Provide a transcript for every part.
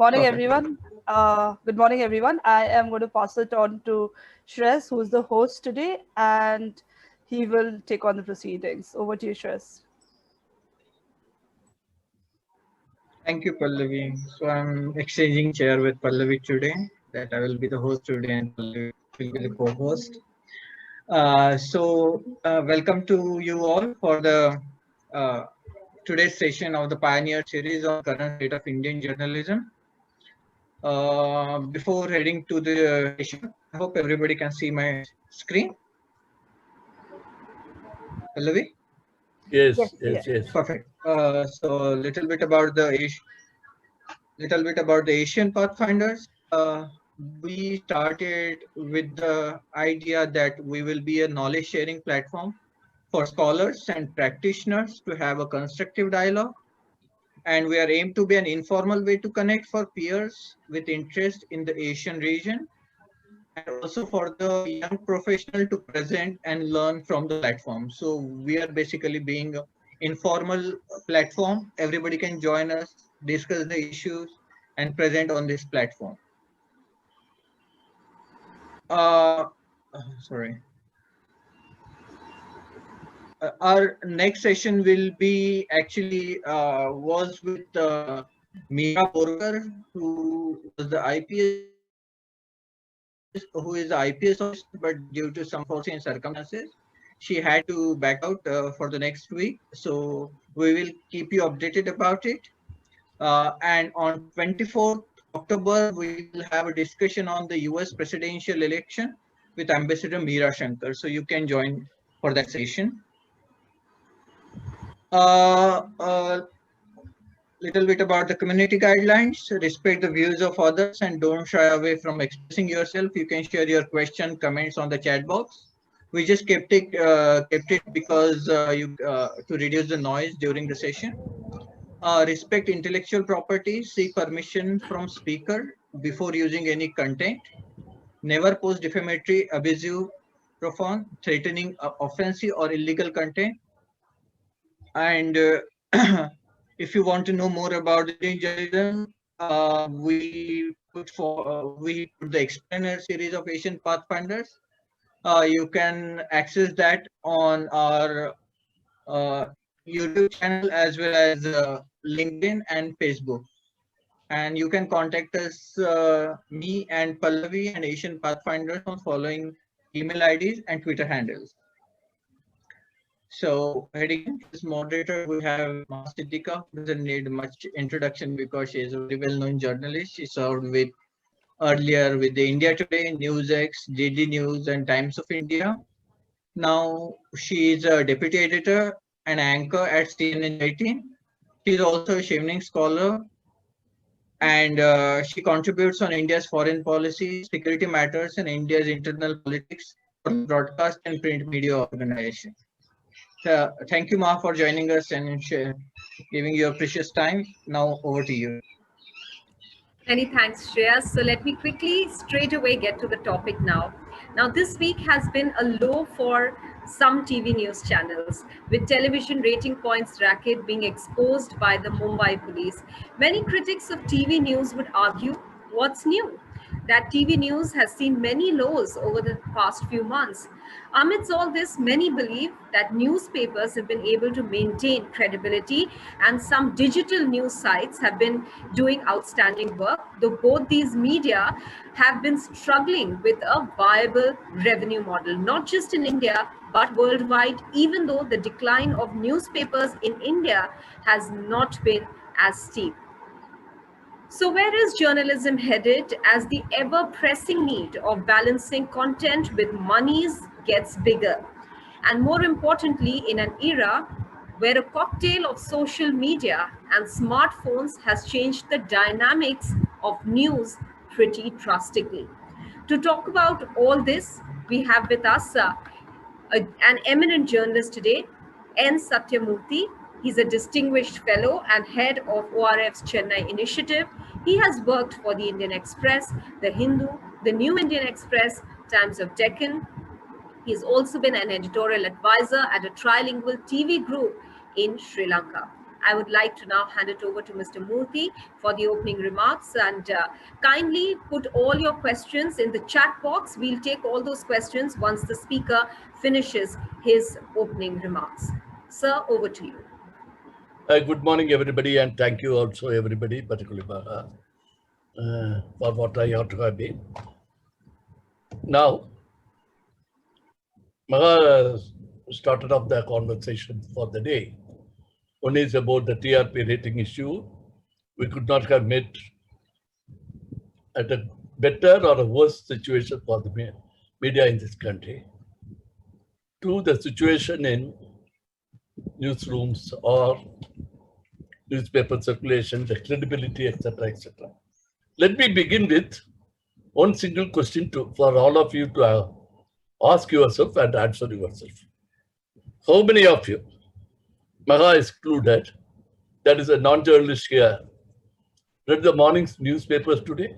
morning, Perfect. everyone. Good morning, everyone. I am going to pass it on to Shreyas, who's the host today, and he will take on the proceedings. Over to you, Shreyas. Thank you, Pallavi. So I'm exchanging chair with Pallavi today. That I will be the host today, and Pallavi will be the co-host. Welcome to you all for the uh, today's session of the Pioneer series on current state of Indian journalism. Before heading to the session, I hope everybody can see my screen. Pallavi? Yes, Yes, yes, yes. yes. Perfect. So little bit about the Asian Pathfinders. We started with the idea that we will be a knowledge sharing platform for scholars and practitioners to have a constructive dialogue. And we are aimed to be an informal way to connect for peers with interest in the Asian region, and also for the young professional to present and learn from the platform. So we are basically being an informal platform. Everybody can join us, discuss the issues, and present on this platform. Sorry. Our next session will be actually was with Meera Borkar, who was the IPS, who is the IPS officer, but due to some unforeseen circumstances, she had to back out for the next week. So we will keep you updated about it. And on 24th October, we will have a discussion on the US presidential election with Ambassador Meera Shankar. So you can join for that session. Little bit about the community guidelines. Respect the views of others and don't shy away from expressing yourself. You can share your question, comments on the chat box. We just kept it because to reduce the noise during the session. Respect intellectual property. Seek permission from speaker before using any content. Never post defamatory, abusive, profane, threatening, offensive, or illegal content. And if you want to know more about Indian journalism, we put the explainer series of Asian Pathfinders. You can access that on our uh, YouTube channel as well as LinkedIn and Facebook. And you can contact us, me and Pallavi and Asian Pathfinders, on following email IDs and Twitter handles. So heading as moderator, we have Maha Siddiqui, who doesn't need much introduction because she is a very well-known journalist. She served with earlier with the India Today, NewsX, DD News, and Times of India. Now she is a deputy editor and anchor at CNN-News18. She is also a Chevening scholar, and she contributes on India's foreign policy, security matters, and India's internal politics for the broadcast and print media organization. Thank you, Ma, for joining us and giving your precious time. Now over to you. Many thanks, Shreya. So let me quickly straight away get to the topic now. Now, this week has been a low for some TV news channels, with television rating points racket being exposed by the Mumbai police. Many critics of TV news would argue, what's new? That TV news has seen many lows over the past few months. Amidst all this, many believe that newspapers have been able to maintain credibility and some digital news sites have been doing outstanding work, though both these media have been struggling with a viable revenue model, not just in India, but worldwide, even though the decline of newspapers in India has not been as steep. So, where is journalism headed as the ever pressing need of balancing content with monies gets bigger? And more importantly, in an era where a cocktail of social media and smartphones has changed the dynamics of news pretty drastically. To talk about all this, we have with us an eminent journalist today, N. Sathiya Moorthy. He's a distinguished fellow and head of ORF's Chennai initiative. He has worked for the Indian Express, the Hindu, the New Indian Express, Times of Deccan. He's also been an editorial advisor at a trilingual TV group in Sri Lanka. I would like to now hand it over to Mr. Moorthy for the opening remarks, and kindly put all your questions in the chat box. We'll take all those questions once the speaker finishes his opening remarks. Sir, over to you. Good morning, everybody, and thank you also, everybody, particularly for what I ought to have been. Now, Maha started off the conversation for the day. One is about the TRP rating issue. We could not have met at a better or a worse situation for the media in this country. To the situation in newsrooms or newspaper circulation, the credibility, etc., etc. Let me begin with one single question for all of you to ask yourself and answer yourself. How many of you, Maha excluded, that is a non-journalist here, read the morning's newspapers today?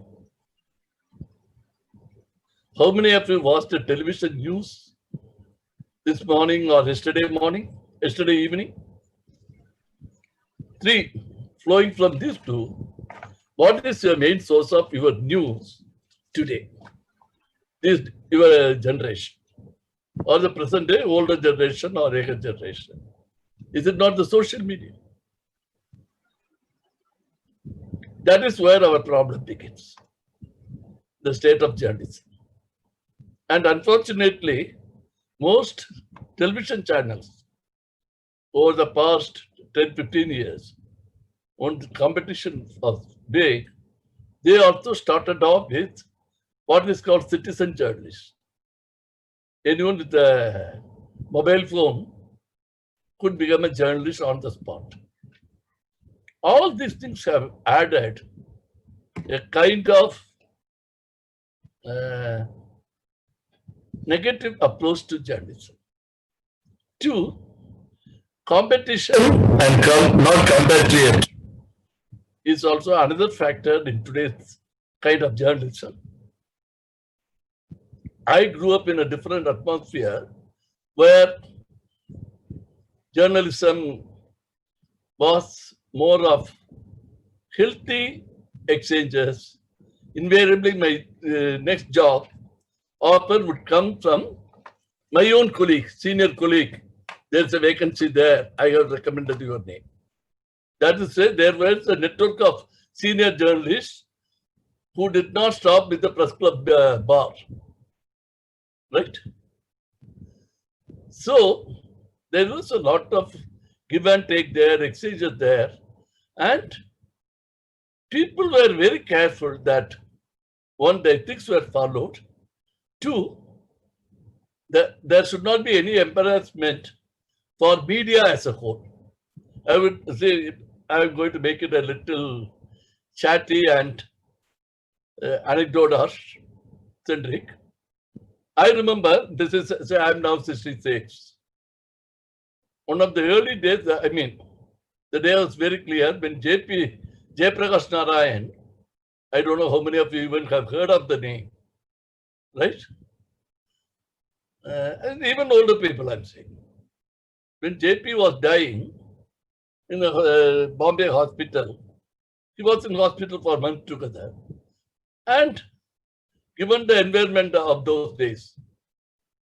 How many of you watched the television news this morning or yesterday evening? 3, flowing from these two, what is your main source of your news today? This your generation, or the present day older generation or younger generation? Is it not the social media? That is where our problem begins, the state of journalism. And unfortunately, most television channels over the past 10-15 years, when the competition was big, they also started off with what is called citizen journalists. Anyone with a mobile phone could become a journalist on the spot. All these things have added a kind of negative approach to journalism. 2, competition and not compatriot is also another factor in today's kind of journalism. I grew up in a different atmosphere where journalism was more of healthy exchanges. Invariably, my next job offer would come from my own colleague, senior colleague. There's a vacancy there. I have recommended your name. That is to say, there was a network of senior journalists who did not stop with the press club bar. Right? So, there was a lot of give and take there, exchanges there, and people were very careful that, one, the ethics were followed. 2, there should not be any embarrassment for media as a whole. I would say I'm going to make it a little chatty and anecdote-centric. I remember, this is, say, I'm now 66. One of the early days, the day was very clear when Jayaprakash Narayan, I don't know how many of you even have heard of the name, right? And even older people, I'm saying. When JP was dying in a Bombay hospital, he was in hospital for months together. And given the environment of those days,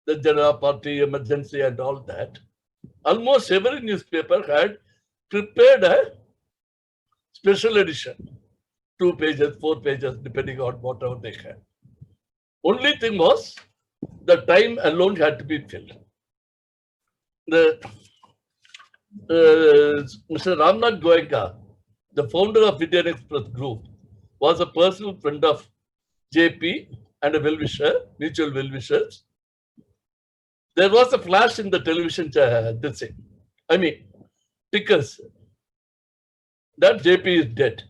the Janata Party, emergency and all that, almost every newspaper had prepared a special edition, 2 pages, 4 pages, depending on whatever they had. Only thing was, the time alone had to be filled. Mr. Ramnath Goenka, the founder of Indian Express Group, was a personal friend of JP and a well-wisher, mutual well-wishers. There was a flash in the television tickers that JP is dead.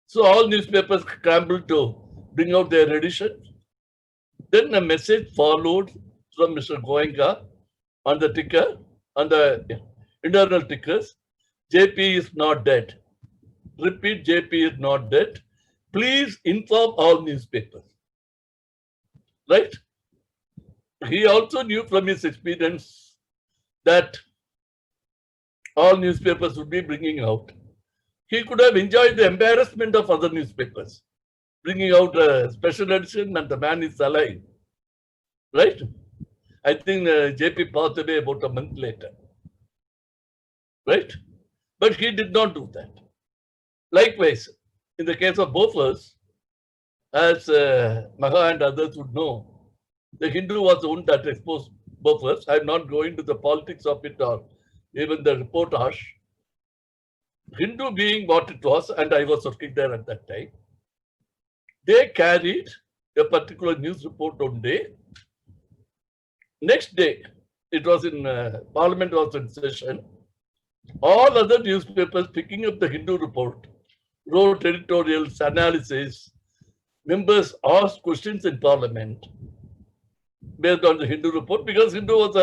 So all newspapers scrambled to bring out their edition. Then a message followed from Mr. Goenka on the ticker, on the internal tickers. JP is not dead. Repeat, JP is not dead. Please inform all newspapers. Right? He also knew from his experience that all newspapers would be bringing out. He could have enjoyed the embarrassment of other newspapers, bringing out a special edition and the man is alive. Right? I think JP passed away about a month later. Right? But he did not do that. Likewise, in the case of Bofors, as Maha and others would know, the Hindu was the one that exposed Bofors. I'm not going to the politics of it or even the reportage. Hindu being what it was, and I was working there at that time, they carried a particular news report one day. Next day, it was in Parliament was in session. All other newspapers picking up the Hindu report, wrote editorials, analysis. Members asked questions in Parliament based on the Hindu report because Hindu was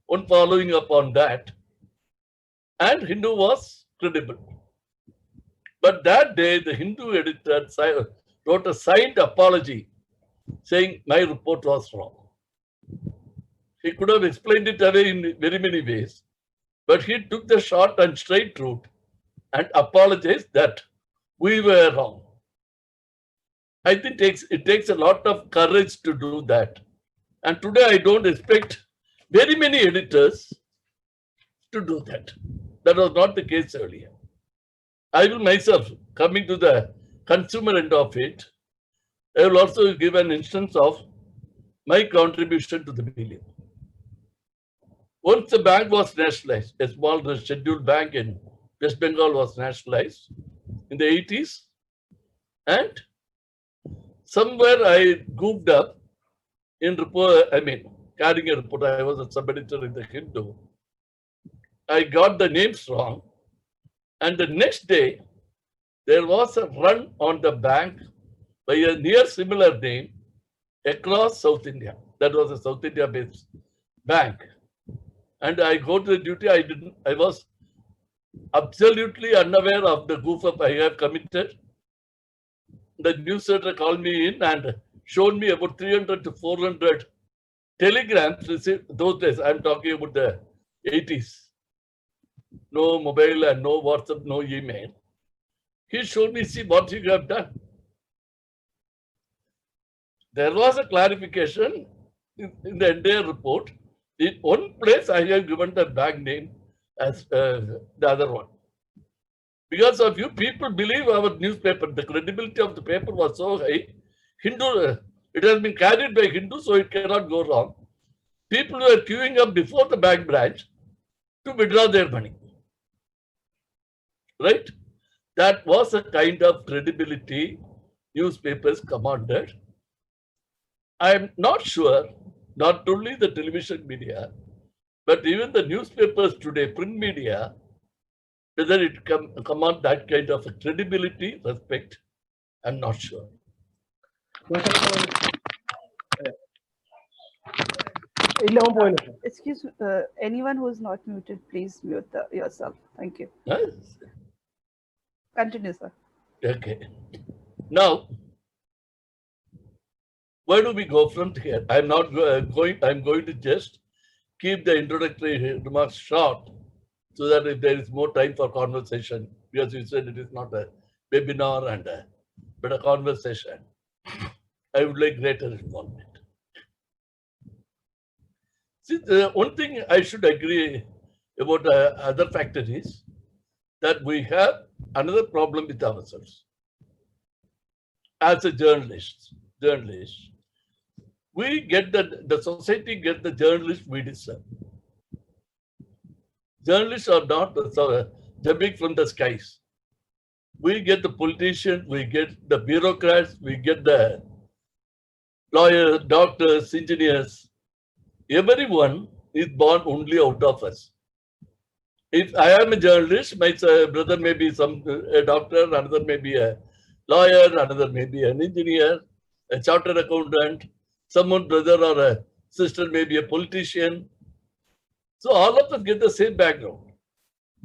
one following up on that. And Hindu was credible. But that day, the Hindu editor wrote a signed apology saying my report was wrong. He could have explained it away in very many ways, but he took the short and straight route and apologized that we were wrong. I think it takes a lot of courage to do that. And today I don't expect very many editors to do that. That was not the case earlier. I will myself, coming to the consumer end of it, I will also give an instance of my contribution to the medium. Once the bank was nationalized, a small scheduled bank in West Bengal was nationalized in the 80s, and somewhere I goofed up in report, carrying a report. I was a sub-editor in the Hindu. I got the names wrong, and the next day there was a run on the bank by a near similar name across South India. That was a South India-based bank. And I go to the duty, I was absolutely unaware of the goof up I have committed. The news editor called me in and showed me about 300 to 400 telegrams received those days. I'm talking about the 80s. No mobile and no WhatsApp, no email. He showed me, see what you have done. There was a clarification in the entire report. In one place, I have given the bank name as the other one. Because of you, people believe our newspaper. The credibility of the paper was so high. Hindu, it has been carried by Hindu, so it cannot go wrong. People were queuing up before the bank branch to withdraw their money. Right? That was a kind of credibility newspapers commanded. I am not sure, not only the television media, but even the newspapers today, print media, whether it command that kind of credibility, respect, I'm not sure. Excuse me, anyone who is not muted, please mute yourself. Thank you. Yes. Continue, sir. Okay. Now, where do we go from here? I'm not going, I'm going to just keep the introductory remarks short so that if there is more time for conversation, because you said it is not a webinar but a conversation, I would like greater involvement. See, the one thing I should agree about other factor is that we have another problem with ourselves. As a journalist, we get the society get the journalists we deserve. Journalists are not jumping from the skies. We get the politicians, we get the bureaucrats, we get the lawyers, doctors, engineers. Everyone is born only out of us. If I am a journalist, my brother may be a doctor, another may be a lawyer, another may be an engineer, a chartered accountant, someone brother or a sister may be a politician. So all of us get the same background.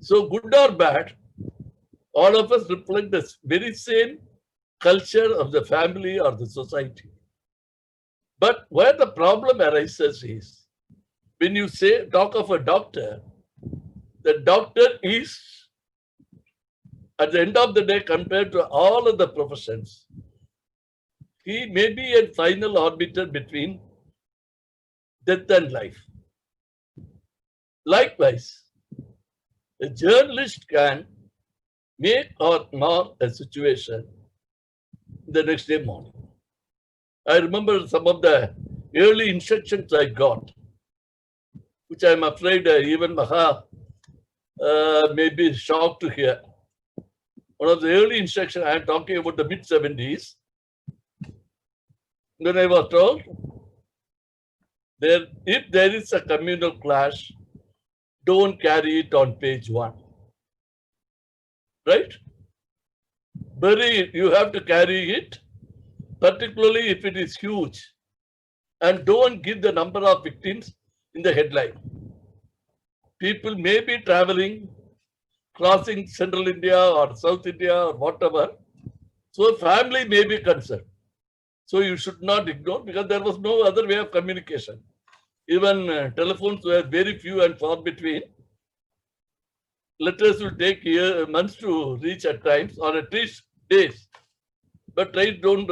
So good or bad, all of us reflect the very same culture of the family or the society. But where the problem arises is, when you talk of a doctor, The doctor is, at the end of the day, compared to all of the professions, he may be a final arbiter between death and life. Likewise, a journalist can make or mar a situation the next day morning. I remember some of the early instructions I got, which I'm afraid even Maha may be shocked to hear. One of the early instructions, I am talking about the mid-70s, when I was told, if there is a communal clash, don't carry it on page 1. Right? You have to carry it, particularly if it is huge. And don't give the number of victims in the headline. People may be traveling, crossing Central India or South India or whatever. So family may be concerned. So you should not ignore, because there was no other way of communication. Even telephones were very few and far between. Letters will take months to reach at times, or at least days. But trains don't,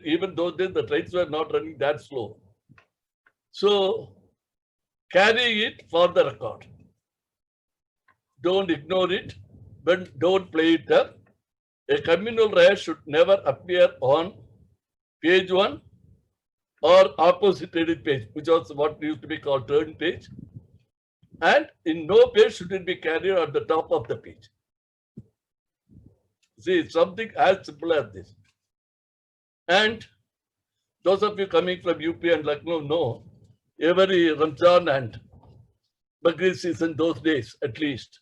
even those days, the trains were not running that slow. So carry it for the record. Don't ignore it, but don't play it up. A communal riot should never appear on page 1 or opposite page, which was what used to be called turn page. And in no page should it be carried at the top of the page. See, something as simple as this. And those of you coming from UP and Lucknow know, every Ramzan and Baghree season, those days at least,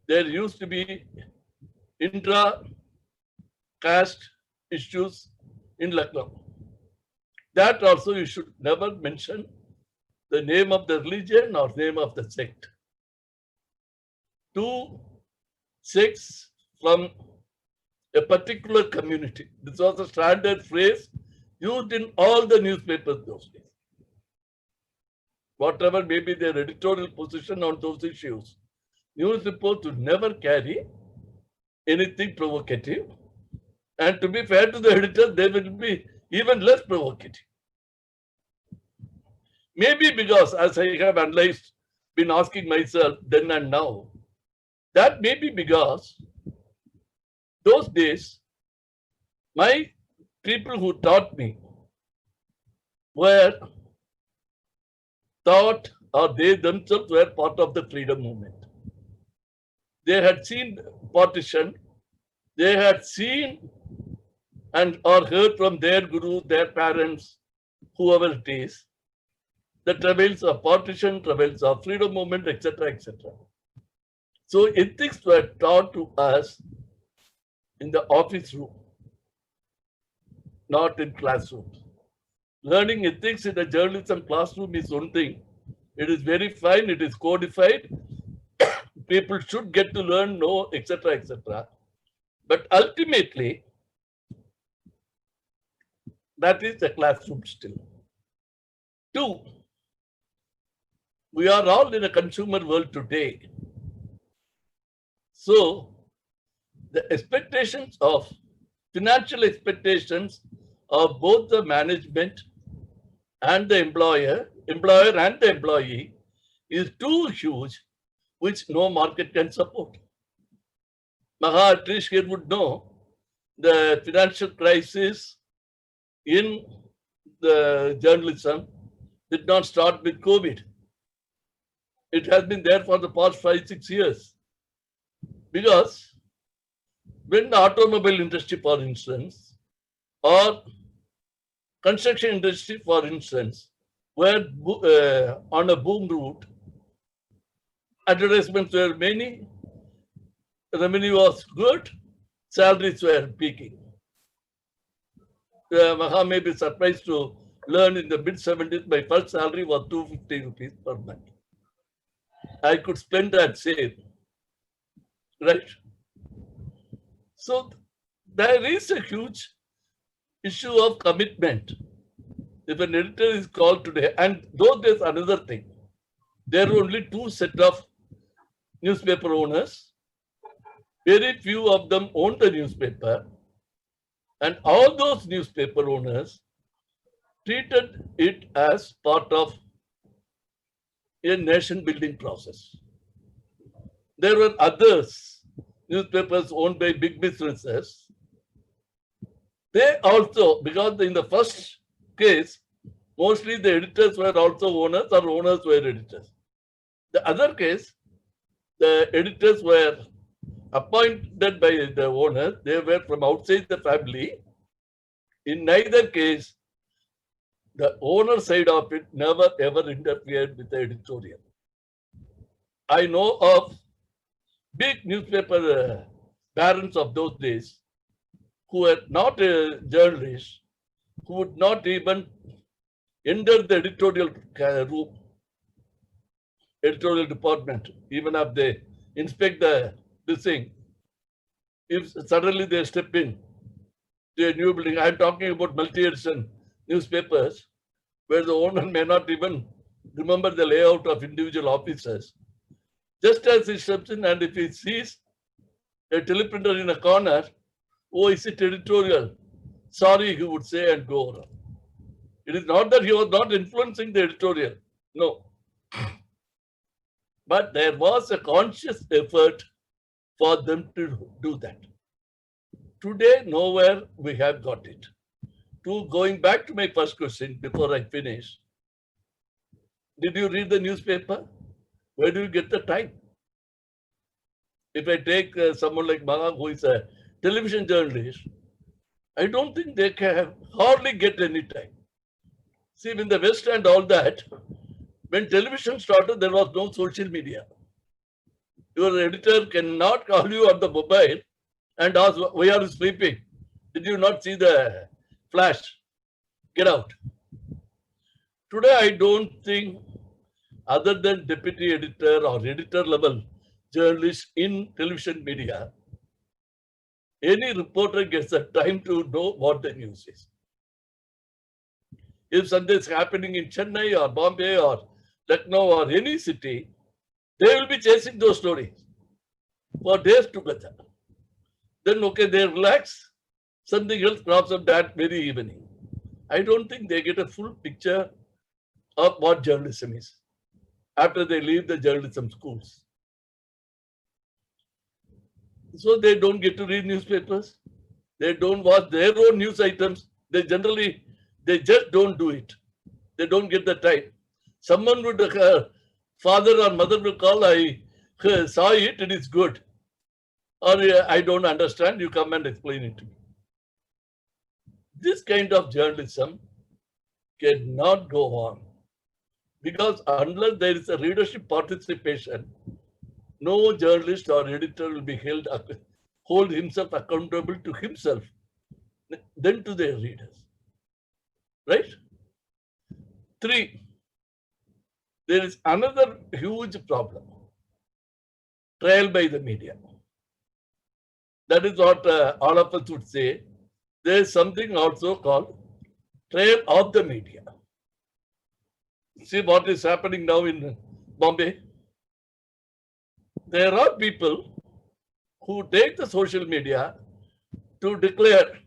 there used to be intra-caste issues in Lucknow. That also you should never mention the name of the religion or name of the sect. 2 sects from a particular community. This was a standard phrase used in all the newspapers those days. Whatever may be their editorial position on those issues, news reports would never carry anything provocative. And to be fair to the editor, they will be even less provocative. Maybe because, as I have analyzed, been asking myself then and now, that may be because those days, my people who taught me were taught, or they themselves were part of the freedom movement. They had seen partition, they had seen and or heard from their guru, their parents, whoever it is, the travails of partition, travails of freedom movement, etc., etc. So ethics were taught to us in the office room, not in classrooms. Learning ethics in a journalism classroom is one thing. It is very fine, it is codified. People should get to learn, know, etc., etc. But ultimately, that is the classroom still. 2, we are all in a consumer world today. So, the expectations of, financial expectations of both the management and the employer and the employee is too huge, which no market can support. Maha, at least here would know, the financial crisis in the journalism did not start with COVID. It has been there for the past 5-6 years. Because when the automobile industry, for instance, or construction industry, for instance, were on a boom route, advertisements were many, revenue was good, salaries were peaking. Maha may be surprised to learn in the mid-70s, my first salary was 250 rupees per month. I could spend and save, right? So there is a huge issue of commitment. If an editor is called today, and those days another thing, there are only 2 sets of newspaper owners. Very few of them own the newspaper, and all those newspaper owners treated it as part of a nation building process. There were others, newspapers owned by big businesses. They also, because in the first case, mostly the editors were also owners or owners were editors. The other case, the editors were appointed by the owners. They were from outside the family. In neither case, the owner side of it never ever interfered with the editorial. I know of big newspaper barons of those days who were not journalists, who would not even enter the editorial room, editorial department, even if they inspect this thing. If suddenly they step in to a new building, I'm talking about multi-edition newspapers, where the owner may not even remember the layout of individual offices. Just as he steps in, and if he sees a teleprinter in a corner, oh, is it editorial? Sorry, he would say and go on. It is not that he was not influencing the editorial. No. But there was a conscious effort for them to do that. Today, nowhere we have got it. Going back to my first question before I finish, did you read the newspaper? Where do you get the time? If I take someone like Maha, who is a television journalist, I don't think they can hardly get any time. See, in the West and all that, when television started, there was no social media. Your editor cannot call you on the mobile and ask, why are you sleeping? Did you not see the flash? Get out. Today, I don't think, other than deputy editor or editor level journalists in television media, any reporter gets the time to know what the news is. If something is happening in Chennai or Bombay or Lucknow or any city, they will be chasing those stories for days together. Then, okay, they relax, something else crops up that very evening. I don't think they get a full picture of what journalism is after they leave the journalism schools. So they don't get to read newspapers. They don't watch their own news items. They just don't do it. They don't get the time. Someone would, father or mother will call, I saw it, it is good. Or I don't understand, you come and explain it to me. This kind of journalism cannot go on. Because unless there is a readership participation, no journalist or editor will be hold himself accountable to himself, then to their readers. Right? 3, there is another huge problem. Trial by the media. That is what all of us would say. There is something also called trial of the media. See what is happening now in Bombay. There are people who take the social media to declare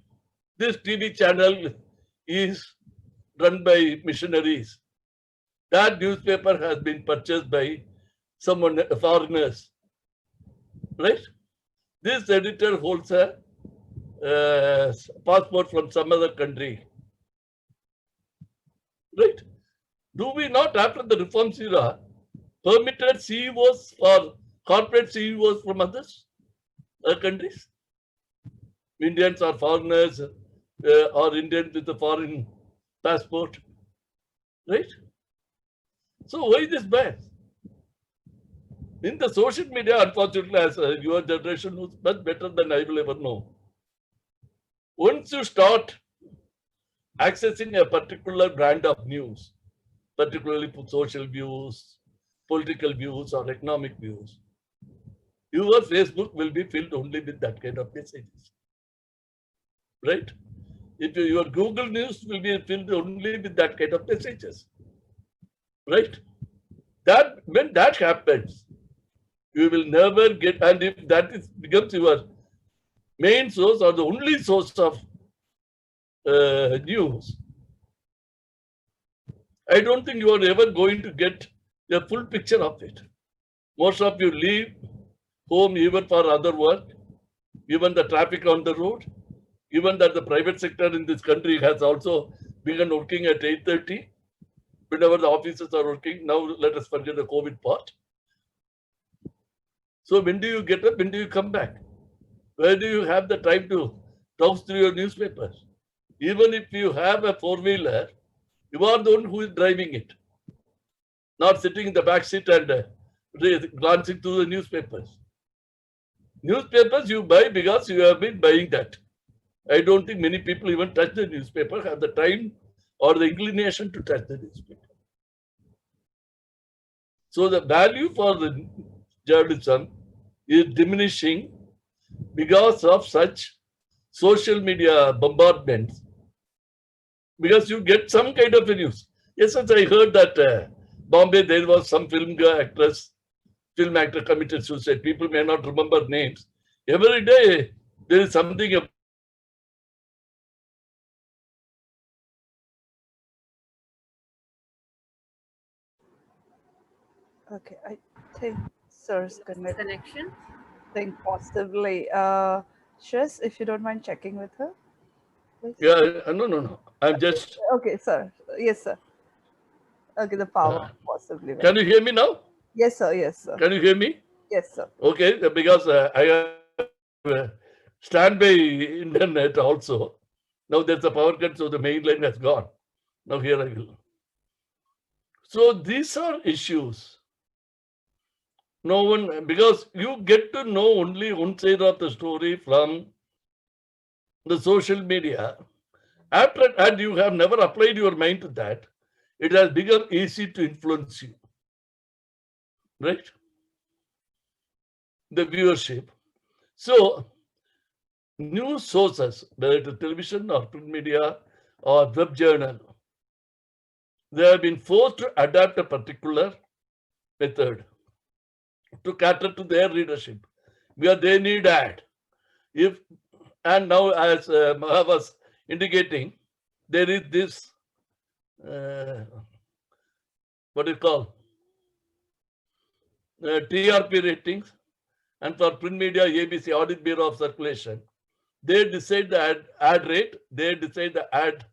this TV channel is run by missionaries. That newspaper has been purchased by someone, foreigners. Right? This editor holds a passport from some other country. Right? Do we not, after the reforms era, permitted CEOs or corporate CEOs from other countries? Indians or foreigners or Indians with a foreign passport. Right? So why this ban? In the social media, unfortunately, as your generation knows much better than I will ever know. Once you start accessing a particular brand of news, particularly social views, political views, or economic views, your Facebook will be filled only with that kind of messages. Right? If your Google News will be filled only with that kind of messages. Right? When that happens, You will never get, and if that becomes your main source or the only source of news, I don't think you are ever going to get a full picture of it. Most of you leave home even for other work, even the traffic on the road, even that the private sector in this country has also begun working at 8:30, whenever the offices are working. Now let us forget the COVID part. So when do you get up? When do you come back? Where do you have the time to browse through your newspapers? Even if you have a four-wheeler, you are the one who is driving it, not sitting in the back seat and glancing through the newspapers. Newspapers you buy because you have been buying that. I don't think many people even touch the newspaper, have the time or the inclination to touch the newspaper. So the value for the journalism is diminishing because of such social media bombardments. Because you get some kind of a news. Yes, as I heard that Bombay, there was some film actor committed suicide. People may not remember names. Every day there is something. Okay, I think Sir's connected. Connection. I think possibly. Shreyas, if you don't mind checking with her. Please. Yeah, no. I'm just. Okay, sir. Yes, sir. Okay, the power possibly. Can you hear me now? Yes, sir. Yes, sir. Can you hear me? Yes, sir. Okay, because I have standby internet also. Now there's a power cut, so the main line has gone. Now here I will. So these are issues. No one, because you get to know only one side of the story from the social media. After that, you have never applied your mind to that. It has become easy to influence you. Right? The viewership. So, news sources, whether it is television or print media or web journal, they have been forced to adapt a particular method to cater to their readership, because they need ad. And now, as Maha was indicating, there is this what do you call TRP ratings, and for print media, ABC, Audit Bureau of Circulation, they decide the ad rate, they decide the ad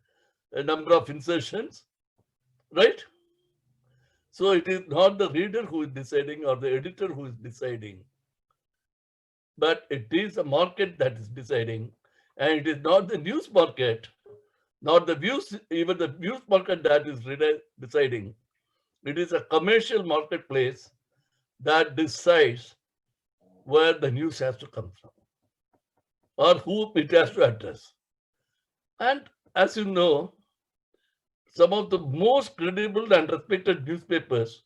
number of insertions, right? So it is not the reader who is deciding or the editor who is deciding, but it is a market that is deciding, and it is not the news market, not the views, even the news market that is deciding. It is a commercial marketplace that decides where the news has to come from or who it has to address. And as you know, some of the most credible and respected newspapers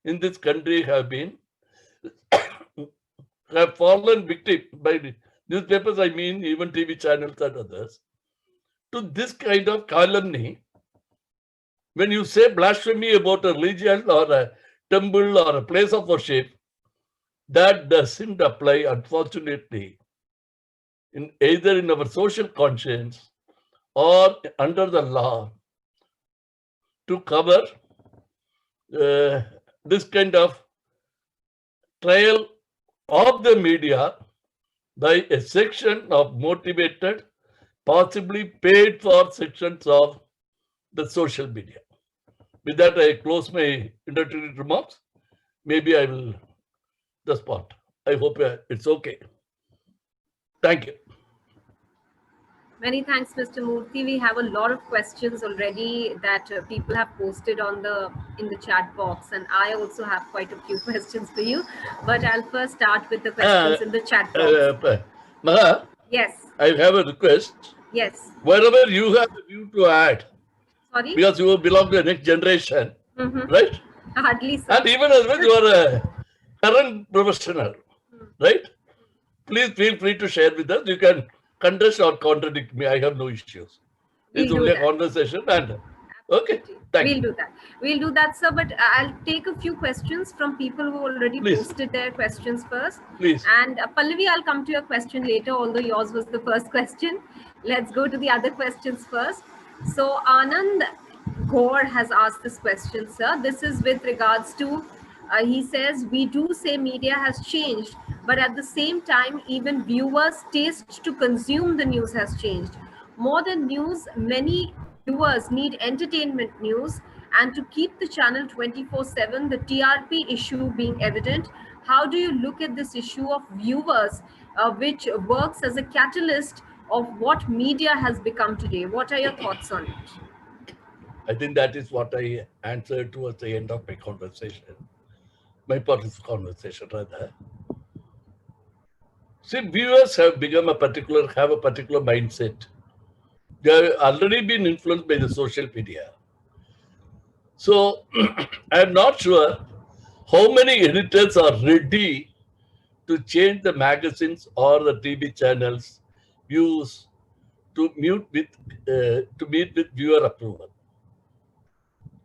in this country have fallen victim by newspapers, I mean even TV channels and others, to this kind of calumny. When you say blasphemy about a religion or a temple or a place of worship, that doesn't apply, unfortunately, either in our social conscience or under the law to cover this kind of trial of the media by a section of motivated, possibly paid for sections of the social media. With that, I close my introductory remarks. Maybe I will the spot. I hope it's okay. Thank you. Many thanks, Mr. Moorthy. We have a lot of questions already that people have posted in the chat box, and I also have quite a few questions for you. But I'll first start with the questions in the chat box. Maha, Yes. I have a request. Yes. Wherever you have a view to add, sorry, because you belong to the next generation, right? Hardly so. And even as you are a current professional, right? Please feel free to share with us. You can contest or contradict me. I have no issues. It's only a conversation, and Okay, thank We'll you. do that. We'll do that, sir. But I'll take a few questions from people who already Please. posted their questions first. Please. And Pallavi, I'll come to your question later, although yours was the first question. Let's go to the other questions first. So Anand Gaur has asked this question, sir. This is with regards to, he says, we do say media has changed, but at the same time, even viewers' taste to consume the news has changed. More than news, many viewers need entertainment news, and to keep the channel 24/7, the TRP issue being evident, how do you look at this issue of viewers, which works as a catalyst of what media has become today? What are your thoughts on it? I think that is what I answered towards the end of my conversation. My part of the conversation, rather. See, viewers have become have a particular mindset. They have already been influenced by the social media. So I'm not sure how many editors are ready to change the magazines or the TV channels views to meet with viewer approval.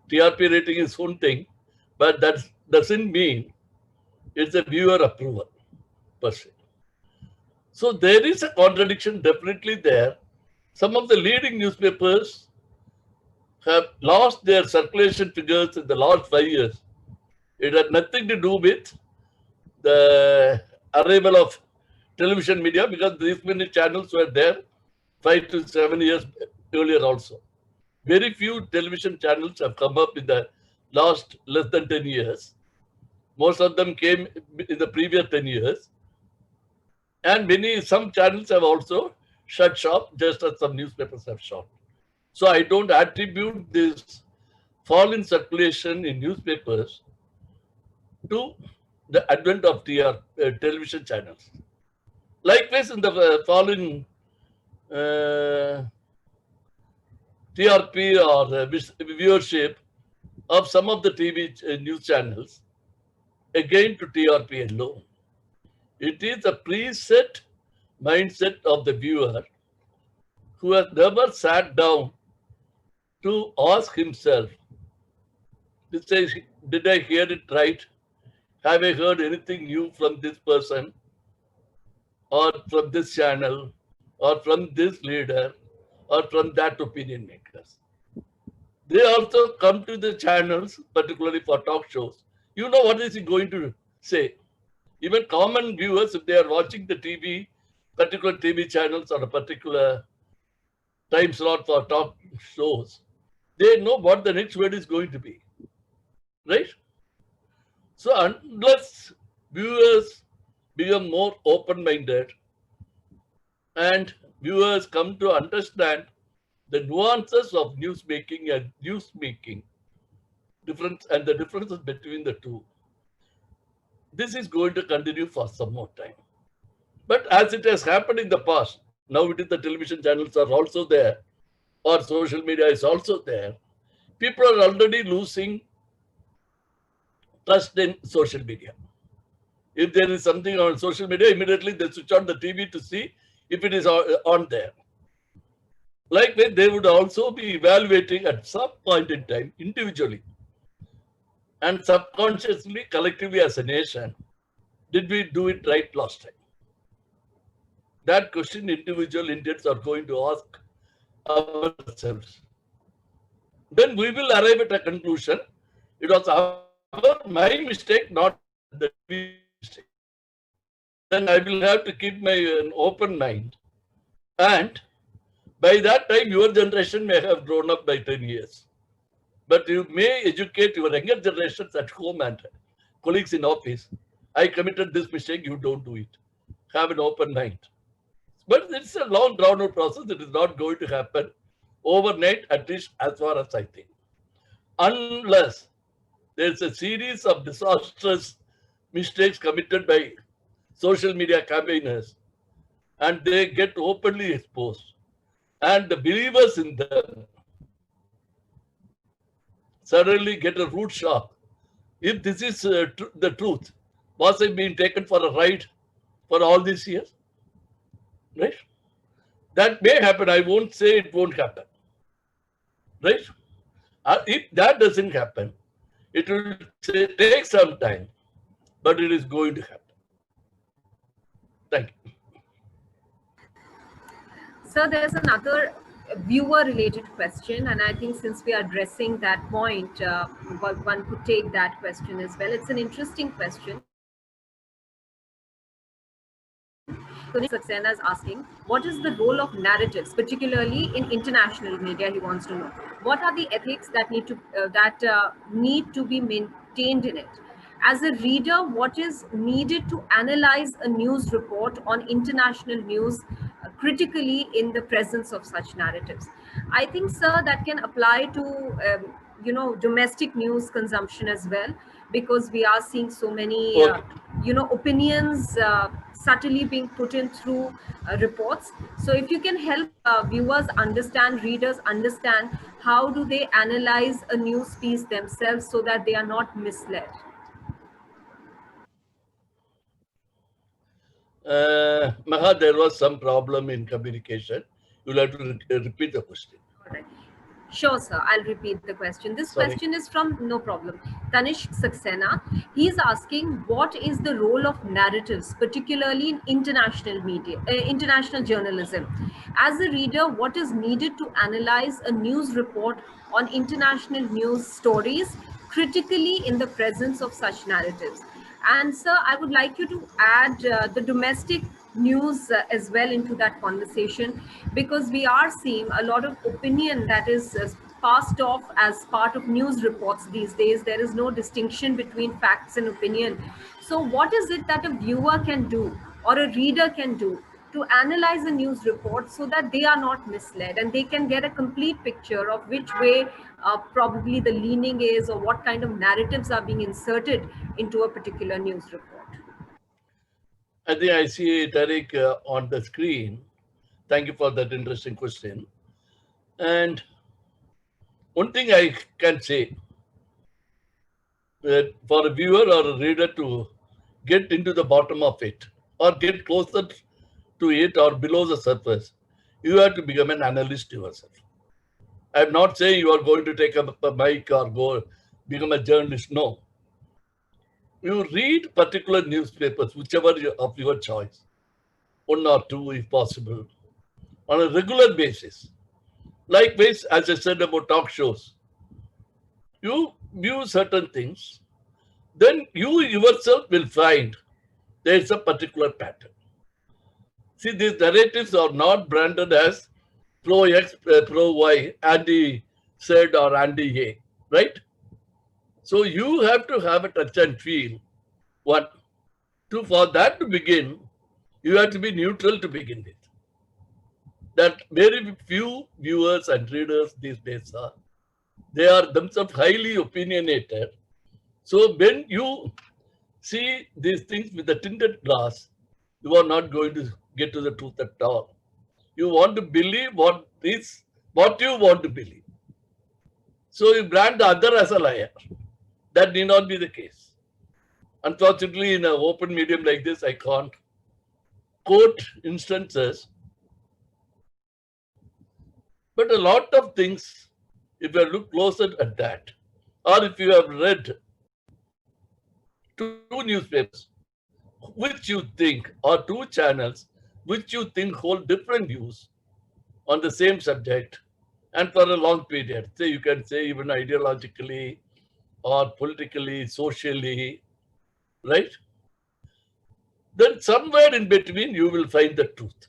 TRP rating is one thing, but that doesn't mean it's a viewer approval per se. So there is a contradiction definitely there. Some of the leading newspapers have lost their circulation figures in the last 5 years. It had nothing to do with the arrival of television media, because these many channels were there 5 to 7 years earlier also. Very few television channels have come up in the last less than 10 years. Most of them came in the previous 10 years. And some channels have also shut shop, just as some newspapers have shut. So I don't attribute this fall in circulation in newspapers to the advent of television channels. Likewise, in the fall in TRP or viewership of some of the TV news channels, again to TRP alone. It is a preset mindset of the viewer who has never sat down to ask himself, did I hear it right? Have I heard anything new from this person or from this channel or from this leader or from that opinion makers? They also come to the channels, particularly for talk shows. You know what is he going to say? Even common viewers, if they are watching the TV, particular TV channels or a particular time slot for talk shows, they know what the next word is going to be, right? So unless viewers become more open-minded and viewers come to understand the nuances of news making and the differences between the two, this is going to continue for some more time. But as it has happened in the past, now it is the television channels are also there, or social media is also there. People are already losing trust in social media. If there is something on social media, immediately they switch on the TV to see if it is on there. Likewise, they would also be evaluating at some point in time individually and subconsciously, collectively as a nation, did we do it right last time? That question individual Indians are going to ask ourselves. Then we will arrive at a conclusion. It was my mistake, not the mistake. Then I will have to keep an open mind. And by that time, your generation may have grown up by 10 years. But you may educate your younger generations at home and colleagues in office. I committed this mistake, you don't do it. Have an open mind. But it's a long drawn out process. It is not going to happen overnight, at least as far as I think. Unless there's a series of disastrous mistakes committed by social media campaigners and they get openly exposed. And the believers in them suddenly get a root shock. If this is the truth, was I being taken for a ride for all these years? Right? That may happen. I won't say it won't happen. Right? If that doesn't happen, it will take some time, but it is going to happen. Thank you. So there's another viewer-related question, and I think since we are addressing that point, one could take that question as well. It's an interesting question. Saxena is asking, what is the role of narratives, particularly in international media? He wants to know what are the ethics that need to be maintained in it. As a reader, what is needed to analyze a news report on international news critically in the presence of such narratives? I think, sir, that can apply to domestic news consumption as well, because we are seeing so many Okay. opinions subtly being put in through reports. So if you can help viewers understand, readers understand, how do they analyze a news piece themselves so that they are not misled? Maha, there was some problem in communication. You'll have to repeat the question. All right. Sure, sir. I'll repeat the question. This Sorry. question is from, no problem, Tanishq Saxena. He's asking, what is the role of narratives, particularly in international media, international journalism? As a reader, what is needed to analyze a news report on international news stories critically in the presence of such narratives? And sir, I would like you to add the domestic news as well into that conversation, because we are seeing a lot of opinion that is passed off as part of news reports these days. There is no distinction between facts and opinion. So what is it that a viewer can do or a reader can do to analyze a news report so that they are not misled and they can get a complete picture of which way probably the leaning is, or what kind of narratives are being inserted into a particular news report? I think I see Tariq on the screen. Thank you for that interesting question. And one thing I can say, that for a viewer or a reader to get into the bottom of it or get closer to it or below the surface, you have to become an analyst yourself. I'm not saying you are going to take up a mic or go become a journalist. No. You read particular newspapers, whichever of your choice, one or two if possible, on a regular basis. Likewise, as I said about talk shows, you view certain things, then you yourself will find there is a particular pattern. See, these narratives are not branded as pro X, pro Y, anti Z or anti A, right? So you have to have a touch and feel. What? For that to begin, you have to be neutral to begin with. That very few viewers and readers these days are. They are themselves highly opinionated. So when you see these things with a tinted glass, you are not going to get to the truth at all. You want to believe what you want to believe. So you brand the other as a liar. That need not be the case. Unfortunately, in an open medium like this, I can't quote instances. But a lot of things, if you look closer at that, or if you have read two newspapers, which you think, or two channels, which you think hold different views on the same subject, and for a long period, say you can say even ideologically or politically, socially, right? Then somewhere in between you will find the truth,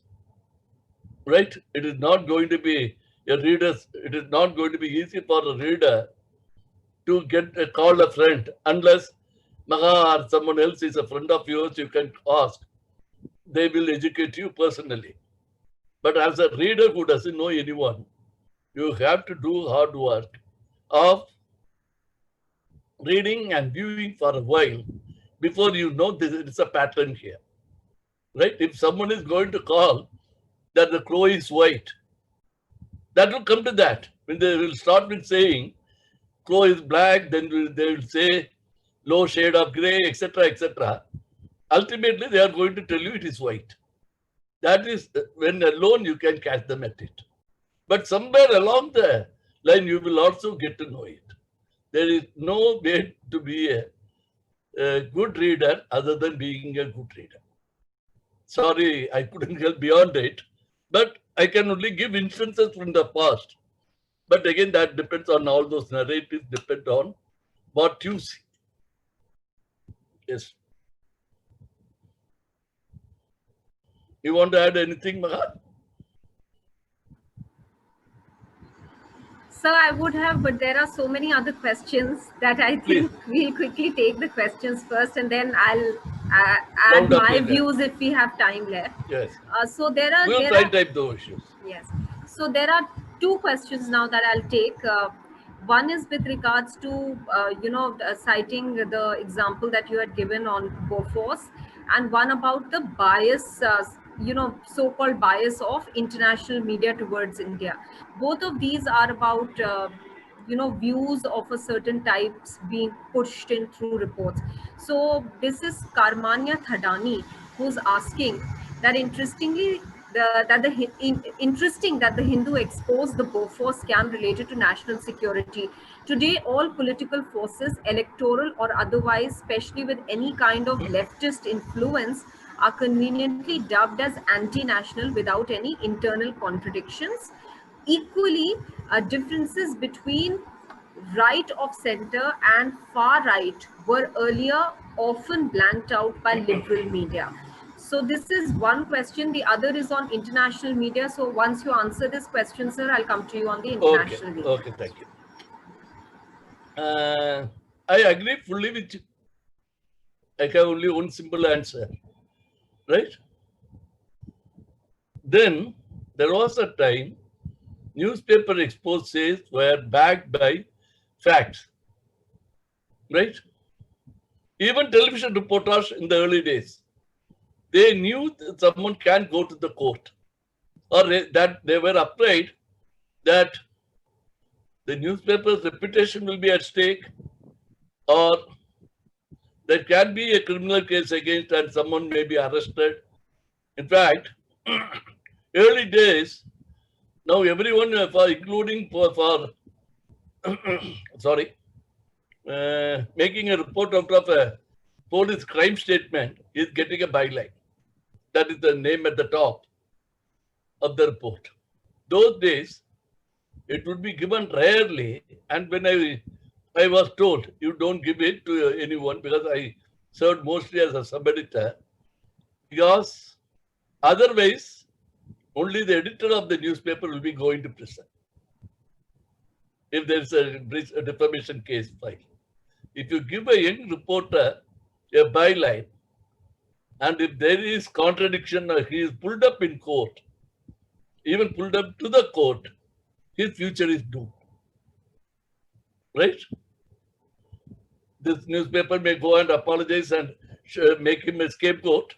right? It is not going to be it is not going to be easy for a reader to call a friend unless Maha or someone else is a friend of yours. You can ask. They will educate you personally. But as a reader who doesn't know anyone, you have to do hard work of reading and viewing for a while before you know it's a pattern here, right? If someone is going to call that the crow is white, that will come to that. When they will start with saying crow is black, then they will say low shade of gray, etc., etc. Ultimately, they are going to tell you it is white. That is when alone you can catch them at it. But somewhere along the line, you will also get to know it. There is no way to be a good reader other than being a good reader. Sorry, I couldn't help beyond it, but I can only give instances from the past. But again, that depends on all those narratives, depend on what you see. Yes. You want to add anything, Maha? So I would have, but there are so many other questions that I think we'll quickly take the questions first, and then I'll add Round up my later. views if we have time left. Yes. So there are. We'll try and type those issues. Yes. So there are two questions now that I'll take. One is with regards to, citing the example that you had given on Bofors, and one about the bias, so-called bias of international media towards India. Both of these are about, views of a certain types being pushed in through reports. So this is Karmanya Thadani who's asking that interesting that the Hindu exposed the Bofors scam related to national security. Today, all political forces, electoral or otherwise, especially with any kind of leftist influence, are conveniently dubbed as anti-national without any internal contradictions. Equally, differences between right of center and far right were earlier often blanked out by liberal media. So this is one question. The other is on international media. So once you answer this question, sir, I'll come to you on the international media. Okay, thank you. I agree fully with you. I have only one simple answer, right? Then there was a time newspaper exposes were backed by facts, right? Even television reporters in the early days, they knew that someone can go to the court, or that they were afraid that the newspaper's reputation will be at stake, or there can be a criminal case against and someone may be arrested. In fact, early days, now everyone, including for sorry, making a report out of a police crime statement is getting a byline. That is the name at the top of the report. Those days, it would be given rarely, and when I was told, you don't give it to anyone, because I served mostly as a sub-editor, because otherwise, only the editor of the newspaper will be going to prison if there is a defamation case filed. If you give a young reporter a byline, and if there is contradiction, or he is pulled up in court, even pulled up to the court, his future is doomed. Right? This newspaper may go and apologize and make him a scapegoat.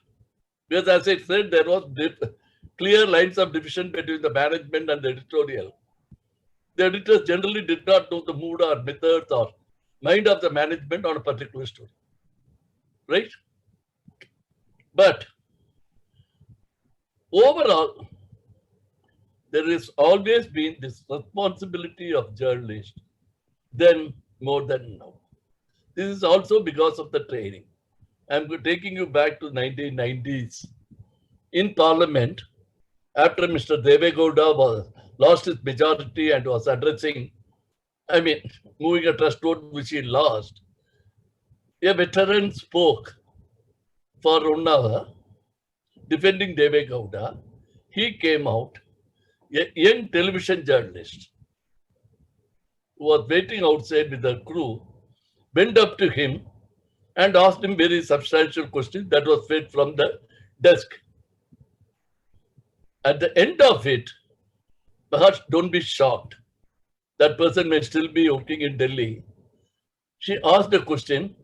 Because as I said, there was clear lines of division between the management and the editorial. The editors generally did not know the mood or methods or mind of the management on a particular story. Right? But overall, there has always been this responsibility of journalists, then more than now. This is also because of the training. I'm taking you back to 1990s. In Parliament, after Mr. Deve Gowda lost his majority and was addressing, moving a trust vote which he lost, a veteran spoke for 1 hour defending Deve Gowda. He came out, a young television journalist who was waiting outside with the crew, went up to him and asked him very substantial questions that was fed from the desk. At the end of it, perhaps don't be shocked, that person may still be working in Delhi. She asked the question,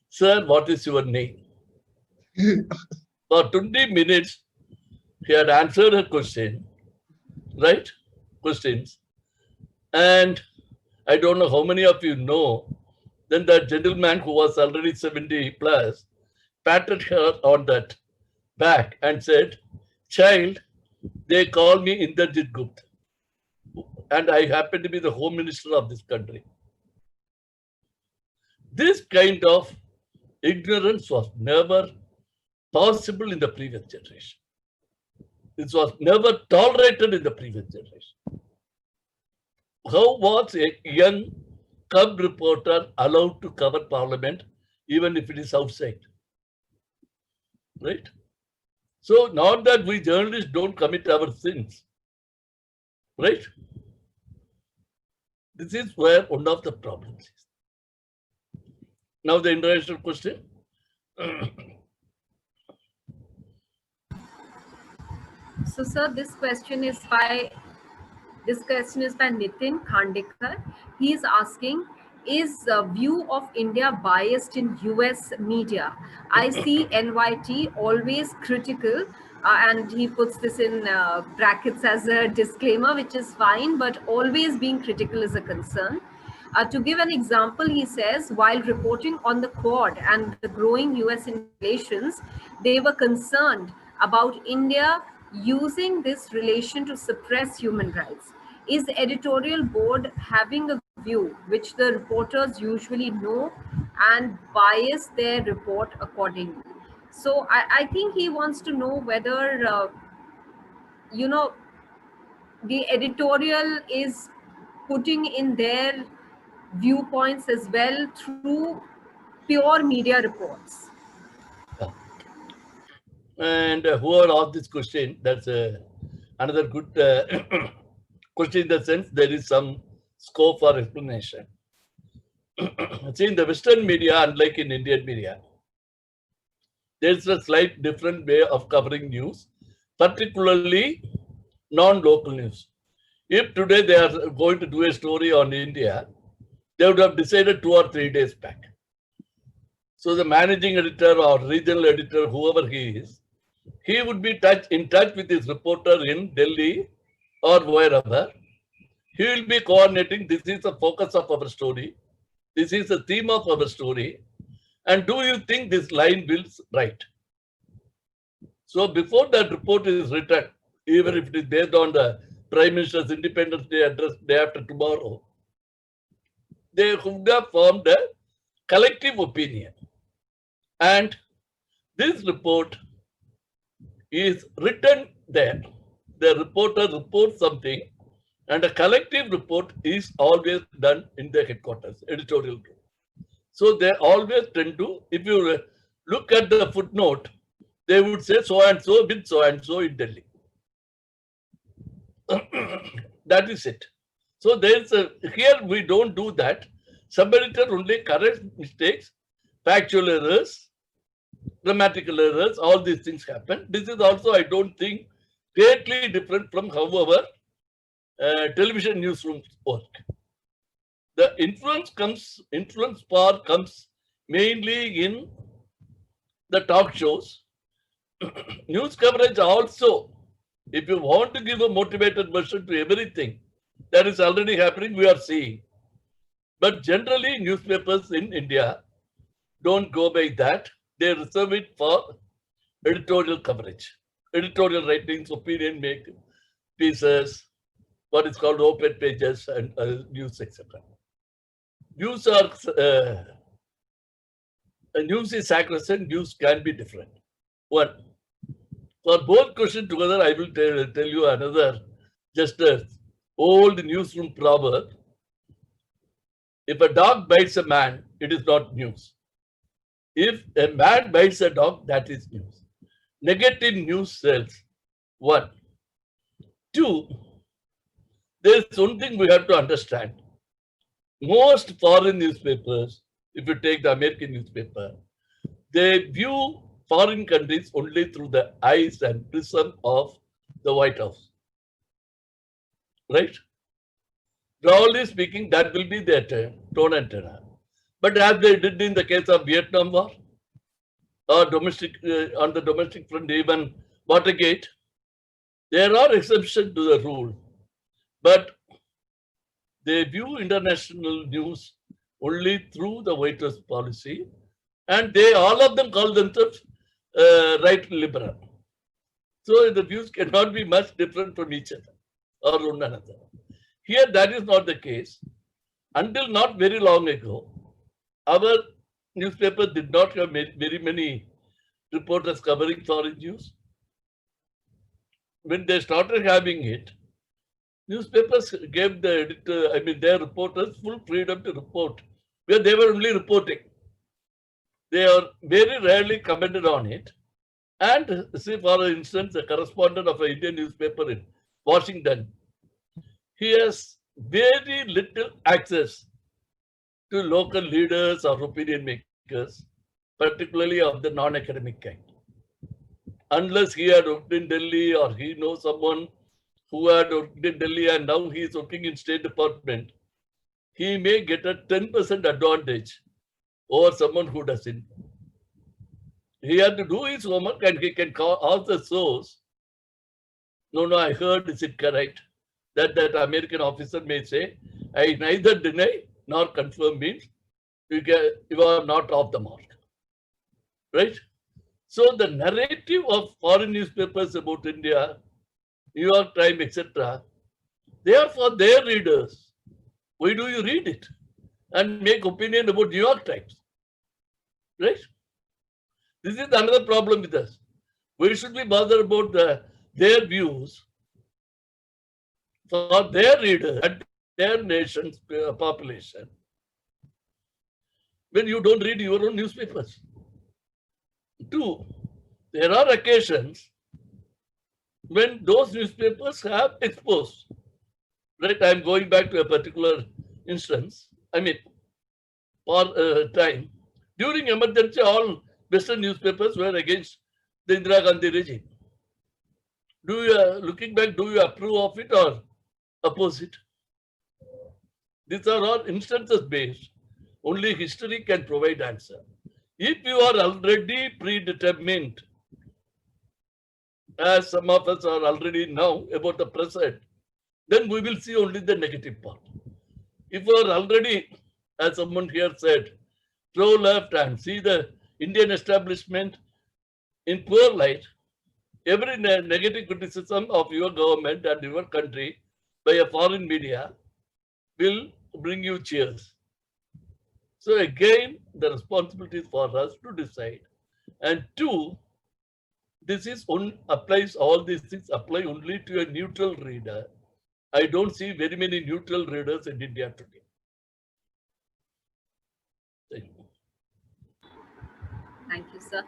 "Sir, what is your name?" For 20 minutes, he had answered her question, right? Questions. And I don't know how many of you know, then that gentleman who was already 70 plus patted her on that back and said, "Child, they call me Inderjit Gupta." and I happen to be the Home Minister of this country. This kind of ignorance was never possible in the previous generation. This was never tolerated in the previous generation. How was a young cub reporter allowed to cover Parliament even if it is outside? Right? So not that we journalists don't commit our sins. Right? This is where one of the problems is. Now the international question. So, sir, this question is by Nitin Khandekar. He is asking, is view of India biased in US media? I see NYT always critical, and he puts this in brackets as a disclaimer, which is fine, but always being critical is a concern. To give an example, he says, while reporting on the Quad and the growing US relations, they were concerned about India using this relation to suppress human rights. Is the editorial board having a view which the reporters usually know and bias their report accordingly? So I think he wants to know whether, the editorial is putting in their viewpoints as well through pure media reports. And whoever asked this question, that's another good question in the sense there is some scope for explanation. See, in the Western media, unlike in Indian media, there's a slight different way of covering news, particularly non-local news. If today they are going to do a story on India, they would have decided 2 or 3 days back. So the managing editor or regional editor, whoever he is, he would be in touch with his reporter in Delhi or wherever. He will be coordinating, this is the focus of our story. This is the theme of our story. And do you think this line will right? So before that report is written, even if it is based on the Prime Minister's Independence Day address day after tomorrow, they would have formed a collective opinion. And this report is written there. The reporter reports something, and a collective report is always done in the headquarters, editorial room. So they always tend to, if you look at the footnote, they would say so and so with so and so in Delhi. That is it. So there's here we don't do that. Sub-editor only corrects mistakes, factual errors, grammatical errors, all these things happen. This is also, I don't think, greatly different from how our television newsrooms work. The influence power comes mainly in the talk shows. News coverage also, if you want to give a motivated version to everything, that is already happening, we are seeing. But generally, newspapers in India don't go by that. They reserve it for editorial coverage, editorial writings, opinion making pieces, what is called open pages and news, etc. News news is sacrosanct, news can be different. One, for both questions together, I will tell you another, just an old newsroom proverb. If a dog bites a man, it is not news. If a man bites a dog, that is news. Negative news sells. One. Two, there is one thing we have to understand. Most foreign newspapers, if you take the American newspaper, they view foreign countries only through the eyes and prism of the White House. Right? Broadly speaking, that will be their tone and tenor. But as they did in the case of Vietnam War, or domestic on the domestic front, even Watergate, there are exceptions to the rule. But they view international news only through the White House policy, and they all of them call themselves right liberal. So the views cannot be much different from each other or one another. Here, that is not the case. Until not very long ago, our newspaper did not have very many reporters covering foreign news. When they started having it, newspapers gave the editor, their reporters full freedom to report, where they were only reporting. They are very rarely commented on it. And see, for instance, a correspondent of an Indian newspaper in Washington, he has very little access to local leaders or opinion makers, particularly of the non-academic kind. Unless he had worked in Delhi or he knows someone who had worked in Delhi and now he is working in State Department, he may get a 10% advantage over someone who doesn't. He had to do his homework and he can ask the source, no, I heard, is it correct? That American officer may say, I neither deny nor confirm, means you are not off the mark. Right? So the narrative of foreign newspapers about India, New York Times, etc., they are for their readers. Why do you read it and make opinion about New York Times? Right? This is another problem with us. We should be bothered about their views for their readers and their nation's population when you don't read your own newspapers. Two, there are occasions when those newspapers have exposed. Right, I'm going back to a particular instance. For time. During emergency, all Western newspapers were against the Indira Gandhi regime. Looking back, do you approve of it or oppose it? These are all instances based. Only history can provide answer. If you are already predetermined, as some of us are already now about the present, then we will see only the negative part. If you are already, as someone here said, pro-left and see the Indian establishment in poor light, every negative criticism of your government and your country by a foreign media will bring you cheers. So again, the responsibility is for us to decide. And two, this is applies, all these things apply only to a neutral reader. I don't see very many neutral readers in India today. Thank you. Thank you, sir.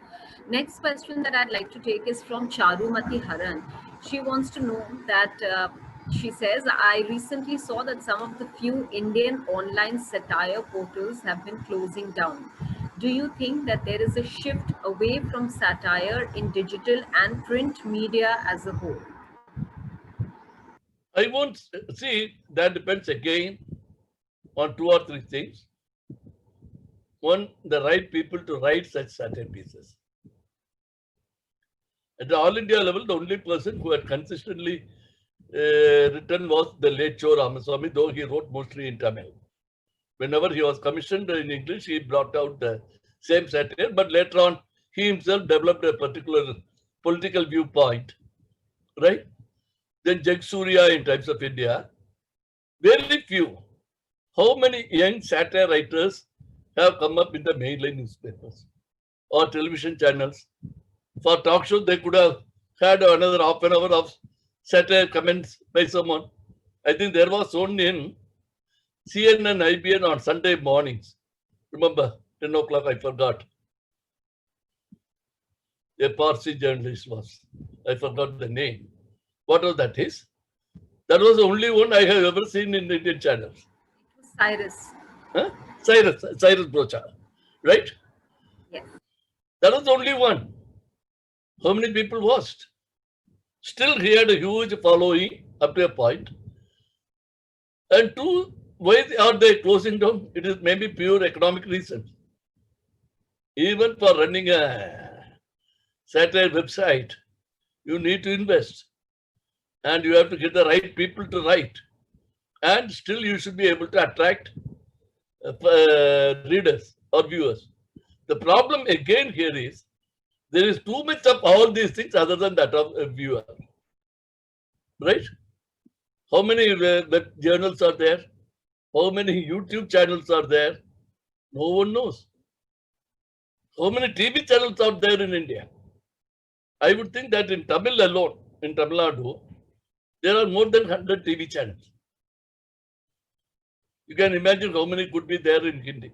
Next question that I'd like to take is from Charumati Haran. She wants to know that, she says, I recently saw that some of the few Indian online satire portals have been closing down. Do you think that there is a shift away from satire in digital and print media as a whole? I won't see, that depends again on two or three things. One, the right people to write such satire pieces. At the All India level, the only person who had consistently written was the late Cho Ramaswamy, though he wrote mostly in Tamil. Whenever he was commissioned in English, he brought out the same satire, but later on, he himself developed a particular political viewpoint, right? Then Jag Surya in Times of India. Very few. How many young satire writers have come up in the mainline newspapers or television channels? For talk shows, they could have had another half an hour of satire comments by someone. I think there was one in CNN-IBN on Sunday mornings. Remember, 10 o'clock, I forgot. A Parsi journalist was. I forgot the name. What was that is? That was the only one I have ever seen in the Indian channels. It was Cyrus. Huh? Cyrus Brocha, right? Yes. That was the only one. How many people watched? Still, he had a huge following up to a point. And two, why are they closing down? It is maybe pure economic reasons. Even for running a satire website, you need to invest. And you have to get the right people to write. And still you should be able to attract readers or viewers. The problem again here is, there is too much of all these things other than that of a viewer. Right? How many web journals are there? How many YouTube channels are there? No one knows. How many TV channels are there in India? I would think that in Tamil alone, in Tamil Nadu, there are more than 100 TV channels. You can imagine how many could be there in Hindi.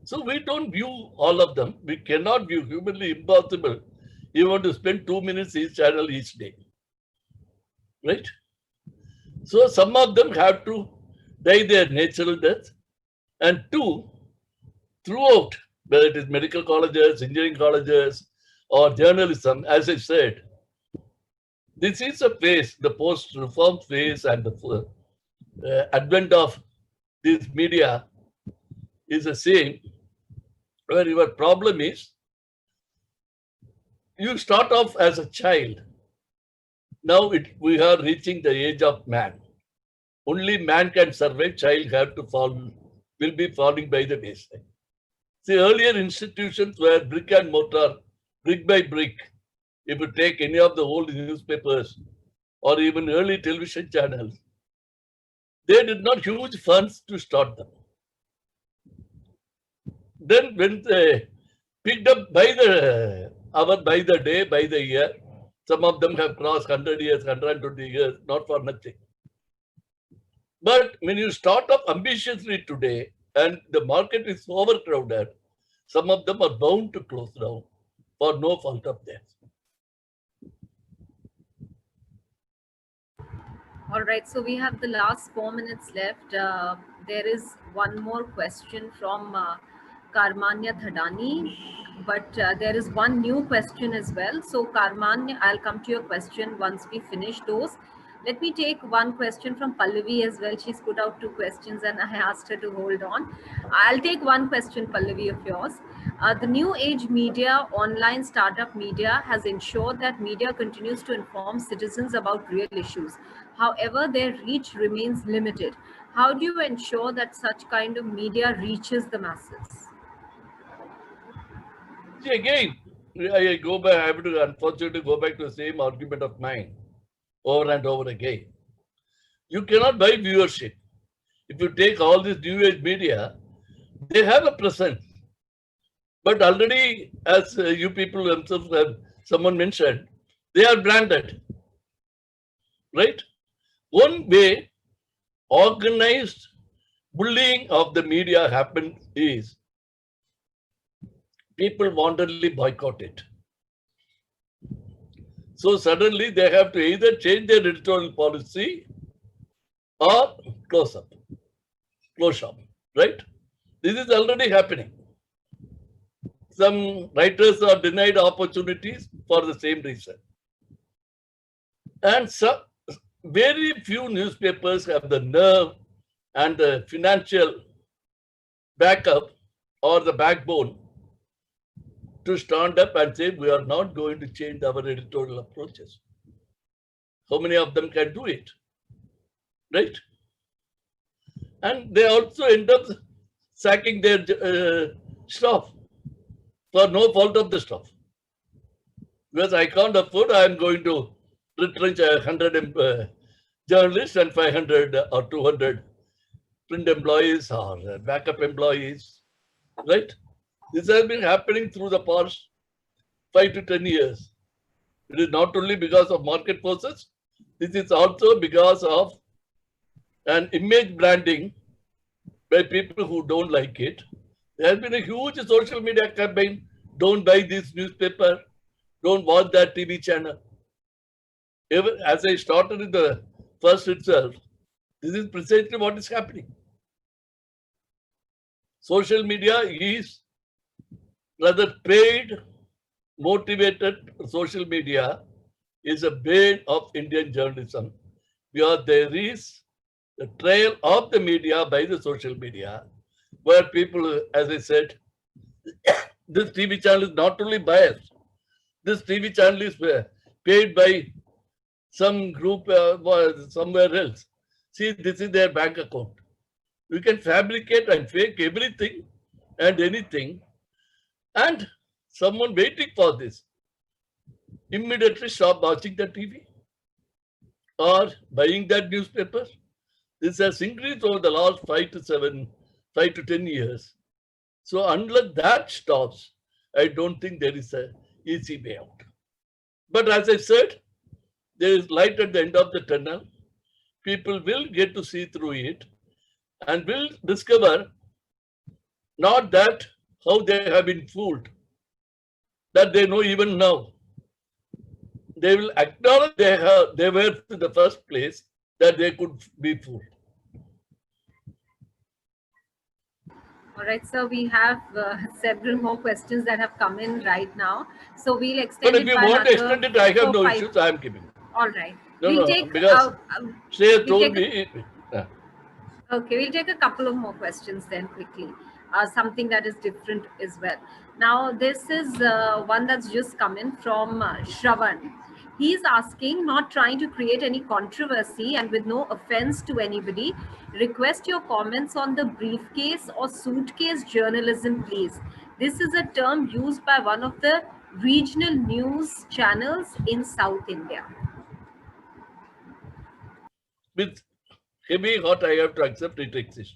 So we don't view all of them. We cannot view, humanly impossible. You want to spend 2 minutes each channel each day. Right? So some of them have to die their natural death. And two, throughout, whether it is medical colleges, engineering colleges, or journalism, as I said, this is a phase, the post-reform phase and the advent of this media is the same, where your problem is, you start off as a child. Now we are reaching the age of man. Only man can survive, child have to fall, will be falling by the wayside. See, earlier institutions were brick and mortar, brick by brick. If you take any of the old newspapers or even early television channels, they did not huge funds to start them. Then when they picked up by the hour, by the day, by the year, some of them have crossed 100 years, 120 years, not for nothing. But when you start up ambitiously today and the market is overcrowded, some of them are bound to close down for no fault of theirs. All right, so we have the last 4 minutes left. There is one more question from Karmanya Thadani, but there is one new question as well. So Karmanya, I'll come to your question once we finish those. Let me take one question from Pallavi as well. She's put out 2 questions and I asked her to hold on. I'll take one question, Pallavi, of yours. The new age media, online startup media has ensured that media continues to inform citizens about real issues. However, their reach remains limited. How do you ensure that such kind of media reaches the masses? See, again, I go back, I have to unfortunately go back to the same argument of mine over and over again. You cannot buy viewership. If you take all this new age media, they have a presence. But already, as you people themselves have, someone mentioned, they are branded. Right? One way organized bullying of the media happened is people wantonly boycott it. So suddenly they have to either change their editorial policy or close shop, right? This is already happening. Some writers are denied opportunities for the same reason. And some very few newspapers have the nerve and the financial backup or the backbone to stand up and say, we are not going to change our editorial approaches. How many of them can do it? Right? And they also end up sacking their staff for no fault of the staff. Because I can't afford, I am going to retrench 100 journalists and 500 or 200 print employees or backup employees, right? This has been happening through the past 5 to 10 years. It is not only because of market forces, this is also because of an image branding by people who don't like it. There has been a huge social media campaign. Don't buy this newspaper. Don't watch that TV channel. Even as I started in the first itself, this is precisely what is happening. Social media is rather paid, motivated. Social media is a bane of Indian journalism because there is the trail of the media by the social media where people, as I said, this TV channel is not only biased. This TV channel is paid by some group somewhere else. See, this is their bank account. You can fabricate and fake everything and anything, and someone waiting for this immediately stop watching the TV. or buying that newspaper. This has increased over the last 5 to 10 years. So unless that stops, I don't think there is a easy way out. But as I said, there is light at the end of the tunnel. People will get to see through it and will discover not that how they have been fooled, that they know even now. They will acknowledge they were in the first place, that they could be fooled. All right, so we have several more questions that have come in right now. So we'll extend But it if you by want to another extend it, I have 4, no 5. issues. I am keeping it. All right. No, We'll because Shreya told me. Okay, we'll take a couple of more questions then quickly. Something that is different as well. Now, this is one that's just come in from Shravan. He's asking, not trying to create any controversy and with no offense to anybody, request your comments on the briefcase or suitcase journalism, please. This is a term used by one of the regional news channels in South India. With heavy heart, I have to accept it exists.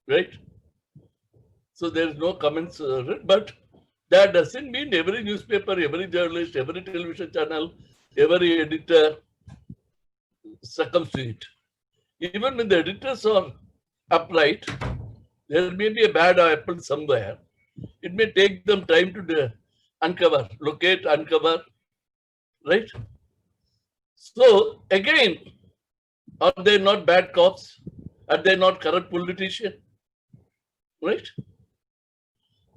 Right? So there is no comments, but that doesn't mean every newspaper, every journalist, every television channel, every editor succumbs to it. Even when the editors are upright, there may be a bad apple somewhere. It may take them time to locate, uncover, right? So again, are they not bad cops? Are they not corrupt politicians? Right?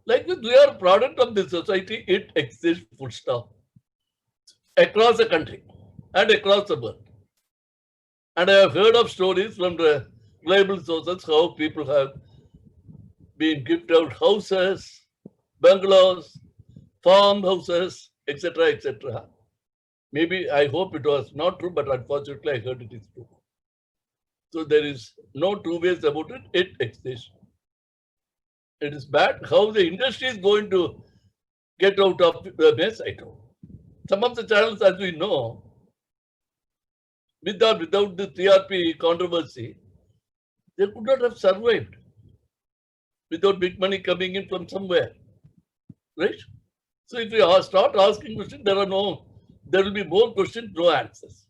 Like we are a product of this society, it exists full stop. Across the country and across the world. And I have heard of stories from the reliable sources how people have been gifted out houses, bungalows, farmhouses, etc., etc. Maybe I hope it was not true, but unfortunately I heard it is true. So there is no two ways about it. It exists. It is bad. How the industry is going to get out of the mess, I don't know. Some of the channels, as we know, without the TRP controversy, they could not have survived without big money coming in from somewhere, right? So if we start asking questions, there will be more questions, no answers.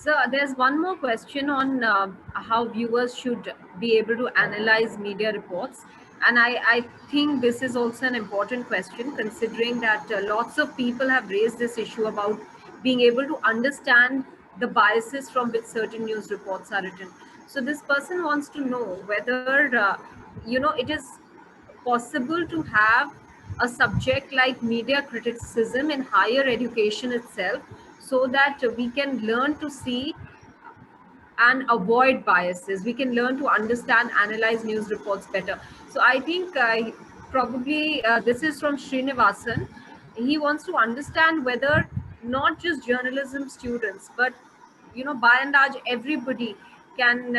So there's one more question on how viewers should be able to analyze media reports. And I think this is also an important question, considering that lots of people have raised this issue about being able to understand the biases from which certain news reports are written. So this person wants to know whether, it is possible to have a subject like media criticism in higher education itself, so that we can learn to see and avoid biases. We can learn to understand, analyze news reports better. So I think probably this is from Srinivasan. He wants to understand whether not just journalism students, but by and large, everybody can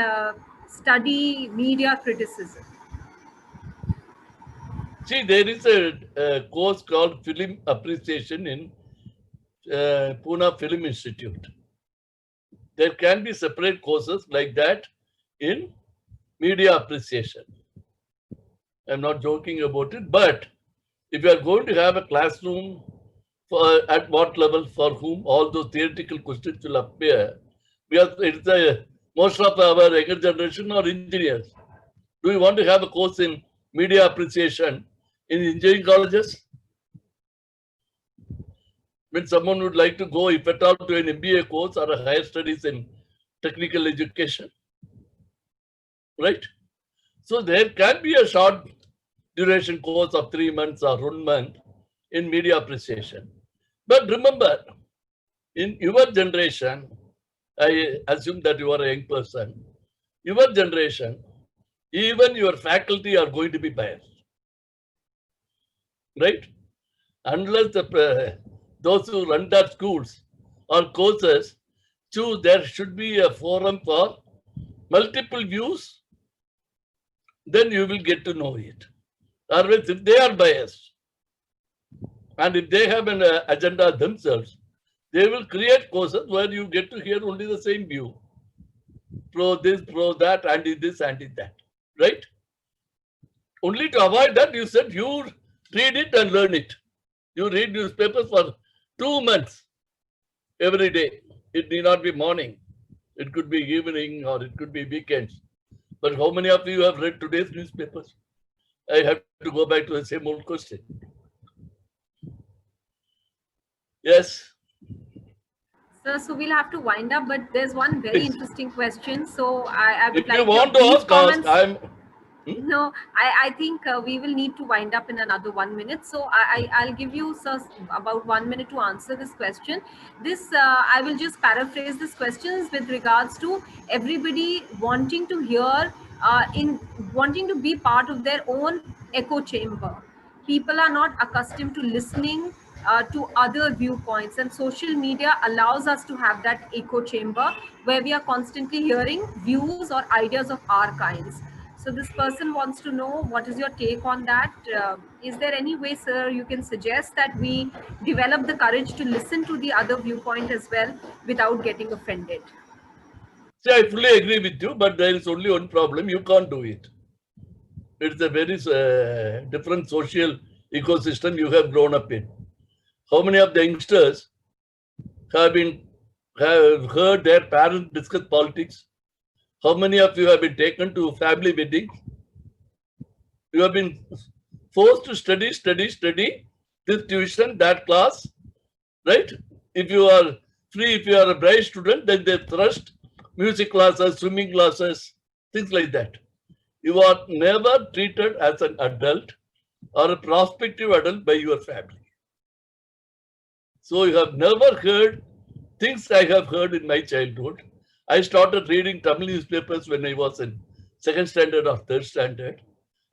study media criticism. See, there is a course called Film Appreciation in Pune Film Institute. There can be separate courses like that in media appreciation. I'm not joking about it, but if you are going to have a classroom at what level, for whom all those theoretical questions will appear, because most of our younger generation are engineers. Do you want to have a course in media appreciation in engineering colleges? When someone would like to go, if at all, to an MBA course or a higher studies in technical education, right? So there can be a short duration course of 3 months or 1 month in media appreciation. But remember, in your generation, I assume that you are a young person, your generation, even your faculty are going to be biased, right? Unless those who run their schools or courses choose, there should be a forum for multiple views, then you will get to know it. Otherwise, if they are biased, And if they have an agenda themselves, they will create courses where you get to hear only the same view. Pro this, pro that, anti this, anti that. Right? Only to avoid that, you said you read it and learn it. You read newspapers for 2 months every day. It need not be morning. It could be evening or it could be weekends. But how many of you have read today's newspapers? I have to go back to the same old question. Yes. Sir, so we'll have to wind up, but there's one very Please. interesting question. So I would If like you want your to brief ask, comments. I'm. No, I think we will need to wind up in another 1 minute. So I'll give you, sir, about 1 minute to answer this question. This, I will just paraphrase this question with regards to everybody wanting to hear, wanting to be part of their own echo chamber. People are not accustomed to listening to other viewpoints, and social media allows us to have that echo chamber where we are constantly hearing views or ideas of our kinds. So this person wants to know, what is your take on that? Is there any way, sir, you can suggest that we develop the courage to listen to the other viewpoint as well without getting offended? See, I fully agree with you, but there is only one problem. You can't do it. It's a very different social ecosystem you have grown up in. How many of the youngsters have heard their parents discuss politics? How many of you have been taken to family weddings? You have been forced to study this tuition, that class, right? If you are free, if you are a bright student, then they thrust music classes, swimming classes, things like that. You are never treated as an adult or a prospective adult by your family. So you have never heard things I have heard in my childhood. I started reading Tamil newspapers when I was in 2nd standard or 3rd standard.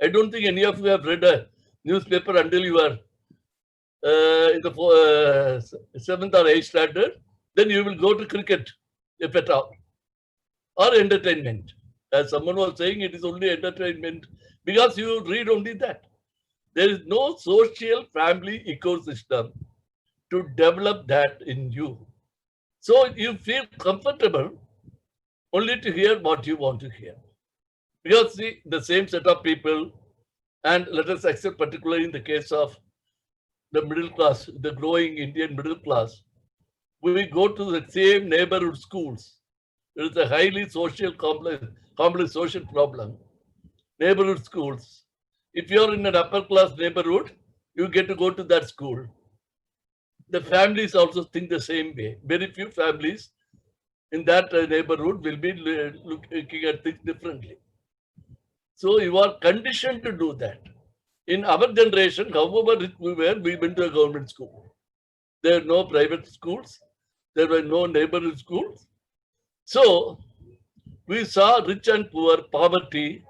I don't think any of you have read a newspaper until you are in the 7th or 8th standard. Then you will go to cricket, if at all, or entertainment. As someone was saying, it is only entertainment because you read only that. There is no social family ecosystem to develop that in you. So you feel comfortable only to hear what you want to hear. Because see, the same set of people, and let us accept particularly in the case of the middle class, the growing Indian middle class, we go to the same neighborhood schools. It is a highly social complex social problem. Neighborhood schools. If you are in an upper class neighborhood, you get to go to that school. The families also think the same way. Very few families in that neighborhood will be looking at things differently. So you are conditioned to do that. In our generation, however rich we were, we went to a government school. There were no private schools. There were no neighborhood schools. So we saw rich and poor, poverty,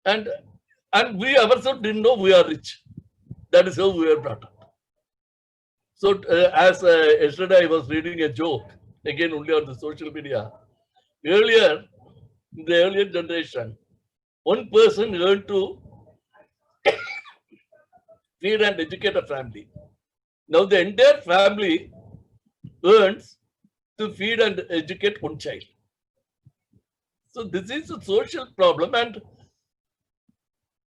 and we ourselves didn't know we are rich. That is how we were brought up. So as yesterday I was reading a joke, again only on the social media. Earlier, in the earlier generation, one person earned to feed and educate a family. Now the entire family earns to feed and educate one child. So this is a social problem, and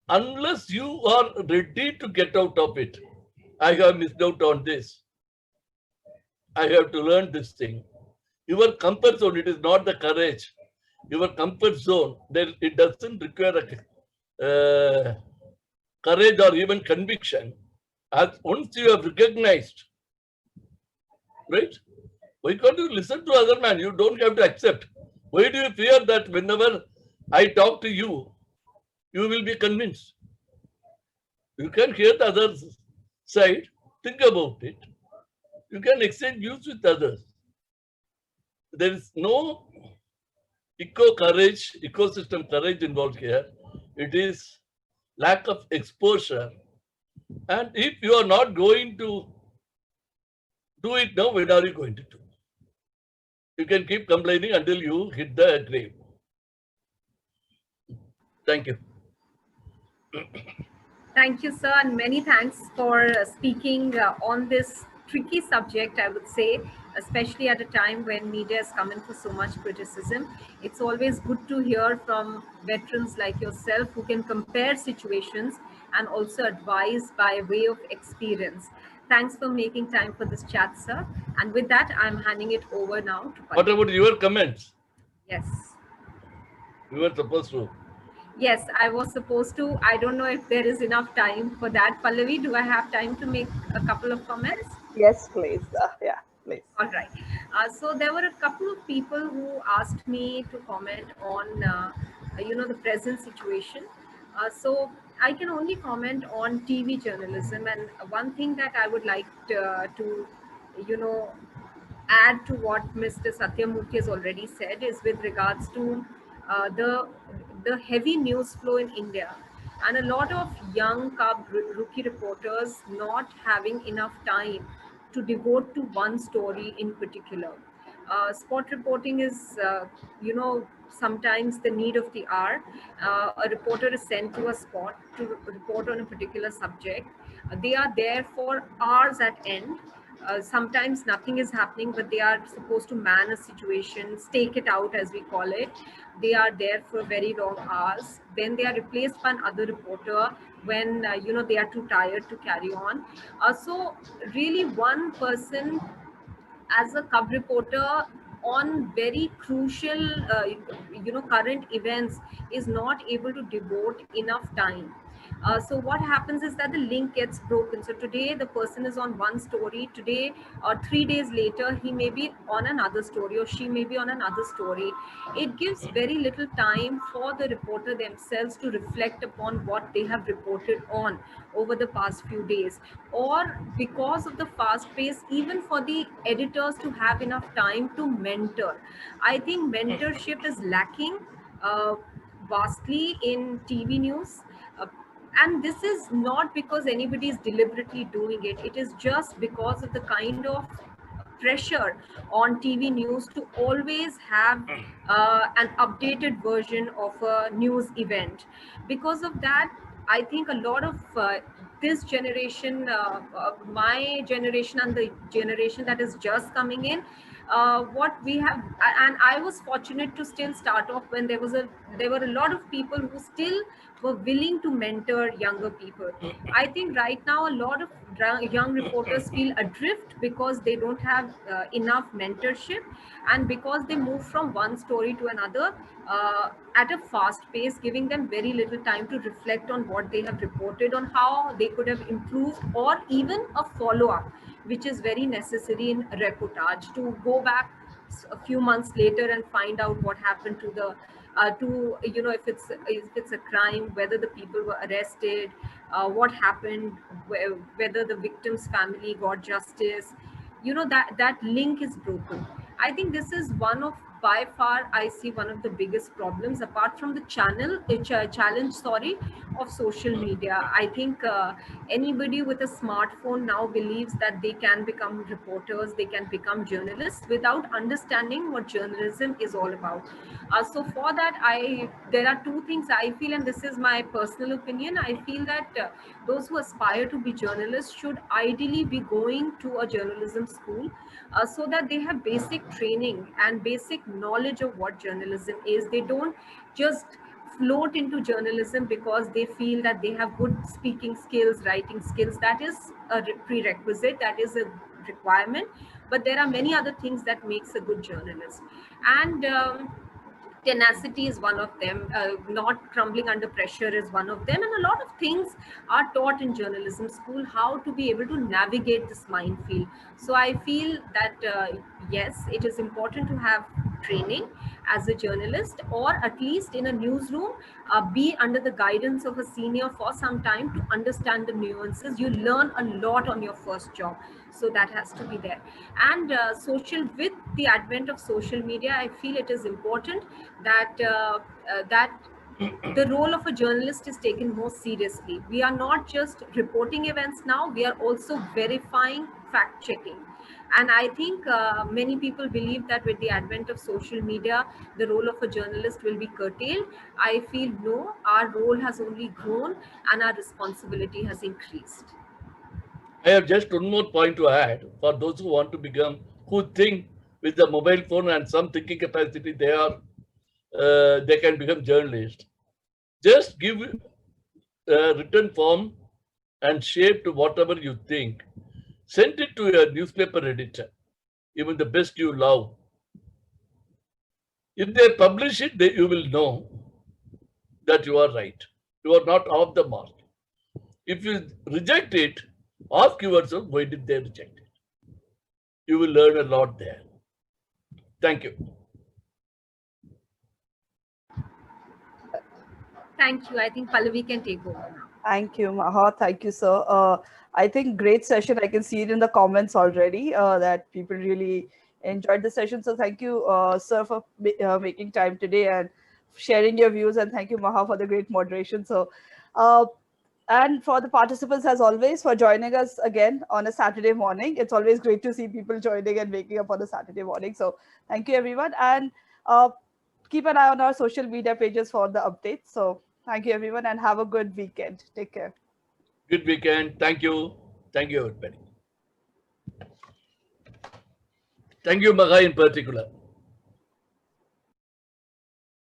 unless you are ready to get out of it, I have missed out on this. I have to learn this thing. Your comfort zone, it is not the courage. Your comfort zone, it doesn't require a courage or even conviction. As once you have recognized, right? Why can't you listen to other man? You don't have to accept. Why do you fear that whenever I talk to you, you will be convinced? You can hear the other side, think about it. You can exchange views with others. There is no ecosystem courage involved here. It is lack of exposure. And if you are not going to do it now, when are you going to do? You can keep complaining until you hit the grave. Thank you. Thank you, sir, and many thanks for speaking on this tricky subject, I would say, especially at a time when media is coming for so much criticism. It's always good to hear from veterans like yourself who can compare situations and also advise by way of experience. Thanks for making time for this chat, sir. And with that, I'm handing it over now to What Pallavi. about your comments? Yes. We were supposed to. Yes, I was supposed to. I don't know if there is enough time for that. Pallavi, do I have time to make a couple of comments? Yes, please. Yeah, please. All right. So there were a couple of people who asked me to comment on, the present situation. So I can only comment on TV journalism, and one thing that I would like to you know, add to what Mr. Sathiya Moorthy has already said is with regards to the heavy news flow in India, and a lot of young rookie reporters not having enough time to devote to one story in particular. Spot reporting is, sometimes the need of the hour. A reporter is sent to a spot to report on a particular subject. They are there for hours at end. Sometimes nothing is happening, but they are supposed to man a situation, stake it out, as we call it. They are there for very long hours. Then they are replaced by another reporter when they are too tired to carry on. So really, one person as a cub reporter on very crucial current events is not able to devote enough time. So what happens is that the link gets broken. So today the person is on one story, today or 3 days later he may be on another story, or she may be on another story. It gives very little time for the reporter themselves to reflect upon what they have reported on over the past few days, or because of the fast pace, even for the editors to have enough time to mentor. I think mentorship is lacking uh, vastly in TV news. Uh, and this is not because anybody is deliberately doing it. It is just because of the kind of pressure on TV news to always have an updated version of a news event. Because of that, I think a lot of this generation, my generation and the generation that is just coming in, what we have, and I was fortunate to still start off when there were a lot of people who still were willing to mentor younger people. I think right now a lot of young reporters feel adrift because they don't have enough mentorship, and because they move from one story to another at a fast pace, giving them very little time to reflect on what they have reported, on how they could have improved, or even a follow up, which is very necessary in reportage, to go back a few months later and find out what happened to the to if it's a crime, whether the people were arrested, what happened, whether the victim's family got justice. That link is broken. I think this is one of, by far, I see one of the biggest problems, apart from the challenge, sorry, of social media. I think anybody with a smartphone now believes that they can become reporters, they can become journalists without understanding what journalism is all about. So for that, there are two things I feel, and this is my personal opinion. I feel that those who aspire to be journalists should ideally be going to a journalism school, so that they have basic training and basic knowledge of what journalism is. They don't just float into journalism because they feel that they have good speaking skills, writing skills. That is a prerequisite, that is a requirement, but there are many other things that makes a good journalist. And tenacity is one of them. Not crumbling under pressure is one of them, and a lot of things are taught in journalism school, how to be able to navigate this minefield. So I feel that yes, it is important to have training as a journalist, or at least in a newsroom, be under the guidance of a senior for some time to understand the nuances. You learn a lot on your first job, so that has to be there. And with the advent of social media, I feel it is important that the role of a journalist is taken more seriously. We are not just reporting events now, we are also verifying, fact checking. And I think many people believe that with the advent of social media, the role of a journalist will be curtailed. I feel no, our role has only grown and our responsibility has increased. I have just one more point to add for those who want to become, who think with the mobile phone and some thinking capacity, they can become journalists. Just give a written form and shape to whatever you think. Send it to your newspaper editor, even the best you love. If they publish it, you will know that you are right. You are not off the mark. If you reject it, ask yourself, why did they reject it? You will learn a lot there. Thank you. Thank you. I think Pallavi can take over now. Thank you, Maha. Thank you, sir. I think great session. I can see it in the comments already that people really enjoyed the session. So thank you, sir, for making time today and sharing your views. And thank you, Maha, for the great moderation. So, and for the participants, as always, for joining us again on a Saturday morning. It's always great to see people joining and waking up on a Saturday morning. So thank you, everyone. And keep an eye on our social media pages for the updates. So thank you, everyone, and have a good weekend. Take care. Good weekend. Thank you. Thank you, everybody. Thank you, Maha, in particular.